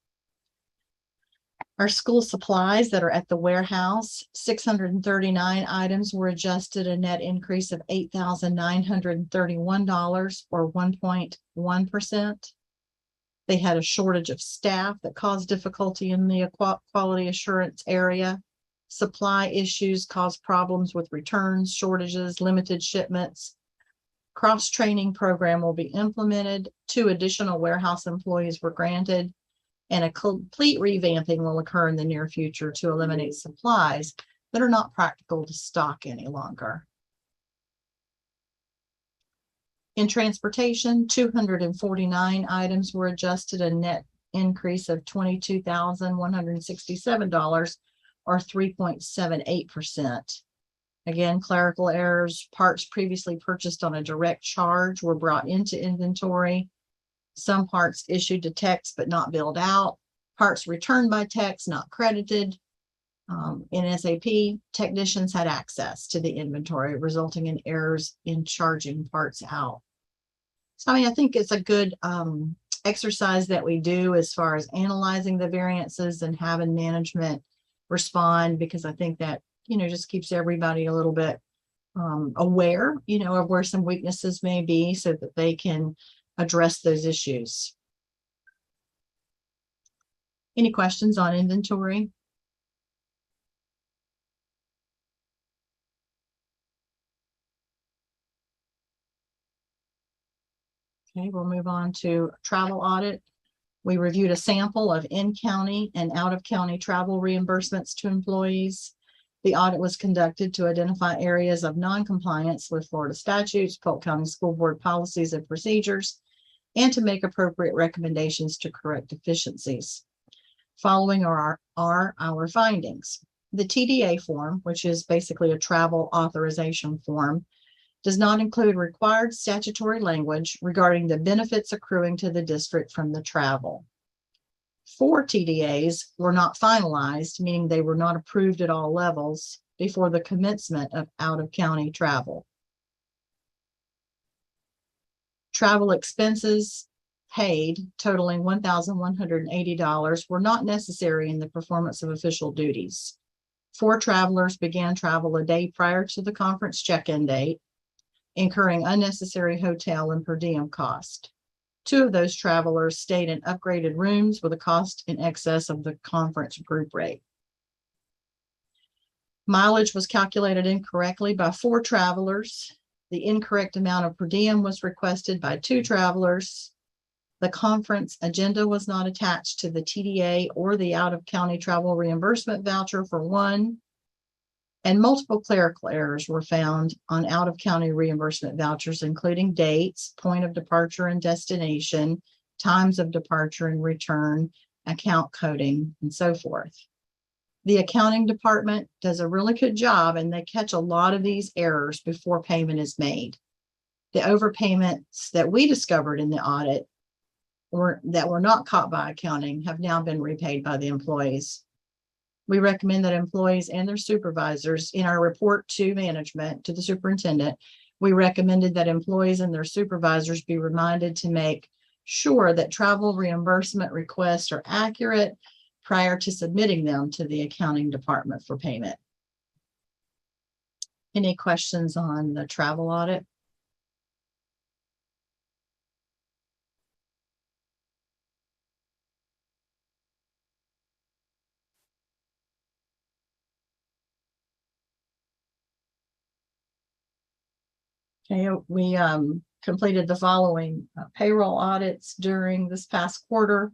Our school supplies that are at the warehouse, 639 items were adjusted a net increase of $8,931 or 1.1%. They had a shortage of staff that caused difficulty in the quality assurance area. Supply issues caused problems with returns, shortages, limited shipments. Cross-training program will be implemented. 2 additional warehouse employees were granted, and a complete revamping will occur in the near future to eliminate supplies that are not practical to stock any longer. In transportation, 249 items were adjusted a net increase of $22,167 or 3.78%. Again, clerical errors, parts previously purchased on a direct charge were brought into inventory. some parts issued to text but not billed out, parts returned by text not credited. In SAP, technicians had access to the inventory, resulting in errors in charging parts out. So, I mean, I think it's a good exercise that we do as far as analyzing the variances and having management respond, because I think that, just keeps everybody a little bit aware, of where some weaknesses may be so that they can address those issues. Any questions on inventory? Okay, we'll move on to travel audit. We reviewed a sample of in-county and out-of-county travel reimbursements to employees. The audit was conducted to identify areas of non-compliance with Florida statutes, Polk County School Board policies and procedures, and to make appropriate recommendations to correct deficiencies. Following are our findings. The TDA form, which is basically a travel authorization form, does not include required statutory language regarding the benefits accruing to the district from the travel. 4 TDAs were not finalized, meaning they were not approved at all levels before the commencement of out-of-county travel. Travel expenses paid totaling $1,180 were not necessary in the performance of official duties. 4 travelers began travel a day prior to the conference check-in date, incurring unnecessary hotel and per diem cost. 2 of those travelers stayed in upgraded rooms with a cost in excess of the conference group rate. Mileage was calculated incorrectly by 4 travelers. The incorrect amount of per diem was requested by 2 travelers. The conference agenda was not attached to the TDA or the out-of-county travel reimbursement voucher for 1. And multiple clerical errors were found on out-of-county reimbursement vouchers, including dates, point of departure and destination, times of departure and return, account coding, and so forth. The accounting department does a really good job, and they catch a lot of these errors before payment is made. The overpayments that we discovered in the audit that were not caught by accounting have now been repaid by the employees. We recommend that employees and their supervisors, in our report to management, to the superintendent, we recommended that employees and their supervisors be reminded to make sure that travel reimbursement requests are accurate prior to submitting them to the accounting department for payment. Any questions on the travel audit? Okay, we completed the following payroll audits during this past quarter.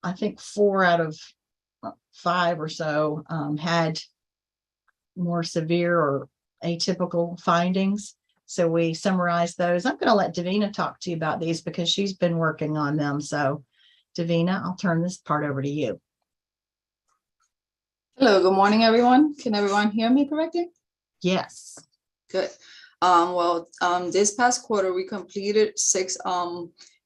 I think 4 out of 5 or so had more severe or atypical findings. So we summarized those. I'm going to let Davina talk to you about these because she's been working on them. So Davina, I'll turn this part over to you. Hello, good morning, everyone. Can everyone hear me correctly? Yes. Good. This past quarter, we completed 6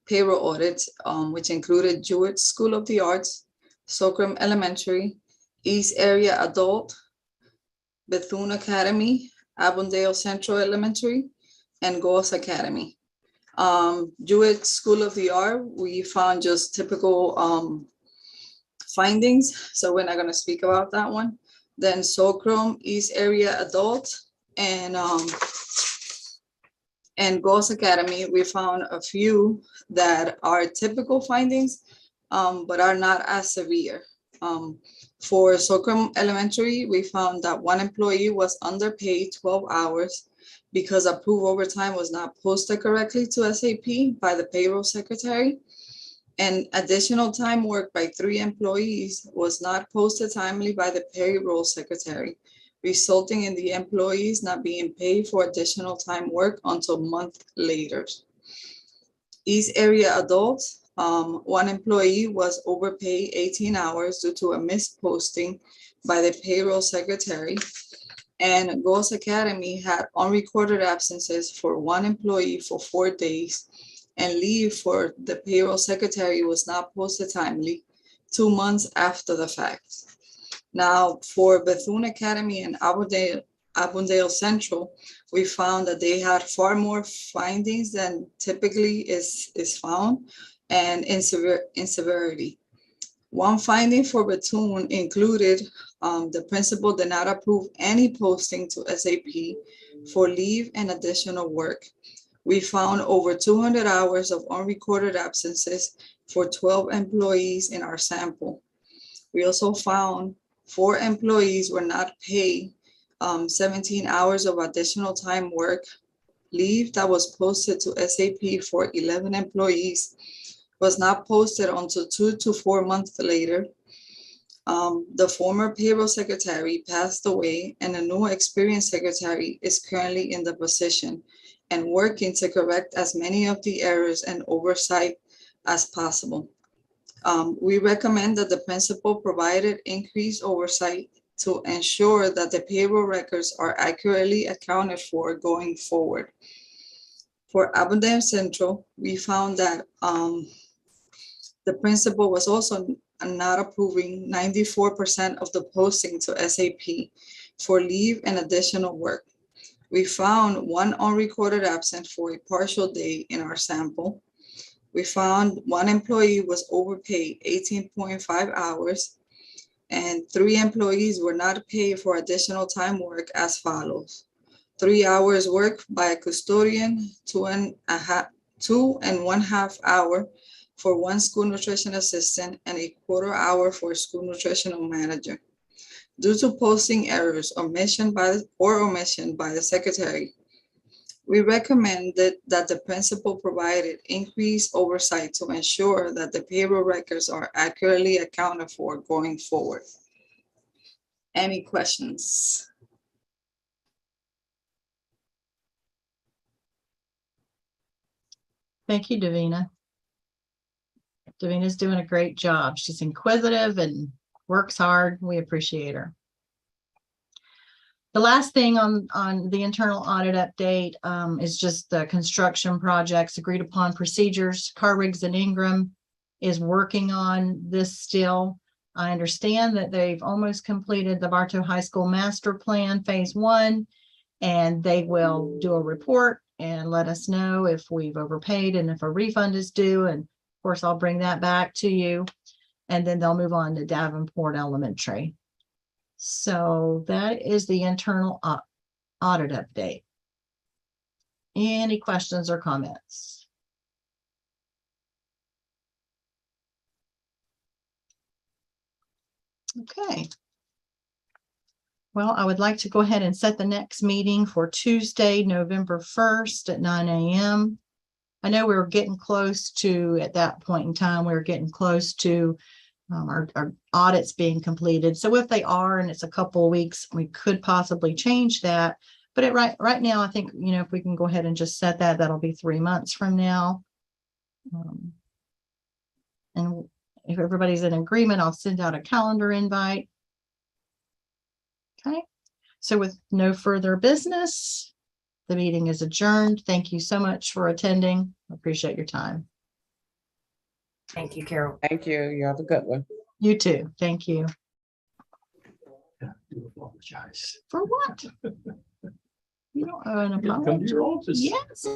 payroll audits, which included Jewett School of the Arts, Socrum Elementary, East Area Adult, Bethune Academy, Avondale Central Elementary, and Goss Academy. Jewett School of the Art, we found just typical findings, so we're not going to speak about that one. Then Socrum, East Area Adult, and Goss Academy, we found a few that are typical findings, but are not as severe. For Socrum Elementary, we found that 1 employee was underpaid 12 hours because approved overtime was not posted correctly to SAP by the payroll secretary. And additional time worked by 3 employees was not posted timely by the payroll secretary, resulting in the employees not being paid for additional time work until a month later. East Area Adults, 1 employee was overpaid 18 hours due to a missed posting by the payroll secretary. And Goss Academy had unrecorded absences for 1 employee for 4 days and leave for the payroll secretary was not posted timely 2 months after the fact. Now, for Bethune Academy and Avondale Central, we found that they had far more findings than typically is found, and in severity. One finding for Bethune included the principal did not approve any posting to SAP for leave and additional work. We found over 200 hours of unrecorded absences for 12 employees in our sample. We also found 4 employees were not paid 17 hours of additional time work. Leave that was posted to SAP for 11 employees was not posted until 2 to 4 months later. The former payroll secretary passed away, and a new experienced secretary is currently in the position and working to correct as many of the errors and oversight as possible. We recommend that the principal provided increased oversight to ensure that the payroll records are accurately accounted for going forward. For Avondale Central, we found that the principal was also not approving 94% of the posting to SAP for leave and additional work. We found 1 unrecorded absent for a partial day in our sample. We found 1 employee was overpaid 18.5 hours, and 3 employees were not paid for additional time work as follows: 3 hours work by a custodian, 2.5 hours for 1 school nutrition assistant, and a 1/4 hour for a school nutritional manager. Due to posting errors, omission by the secretary, we recommended that the principal provided increased oversight to ensure that the payroll records are accurately accounted for going forward. Any questions? Thank you, Davina. Davina's doing a great job. She's inquisitive and works hard. We appreciate her. The last thing on the internal audit update is just the construction projects, agreed upon procedures. Car Rigs and Ingram is working on this still. I understand that they've almost completed the Bartow High School Master Plan Phase 1, and they will do a report and let us know if we've overpaid and if a refund is due. And of course, I'll bring that back to you. And then they'll move on to Davenport Elementary. So that is the internal audit update. Any questions or comments? Okay. Well, I would like to go ahead and set the next meeting for Tuesday, November 1st at 9 a.m. I know we were getting close to, at that point in time, we were getting close to our audits being completed. So if they are, and it's a couple of weeks, we could possibly change that. But right now, I think, if we can go ahead and just set that, that'll be 3 months from now. And if everybody's in agreement, I'll send out a calendar invite. Okay. So with no further business, the meeting is adjourned. Thank you so much for attending. I appreciate your time. Thank you, Carol. Thank you. You have a good one. You too. Thank you. I do apologize. For what? You don't owe an Come to apology. your office. Yes.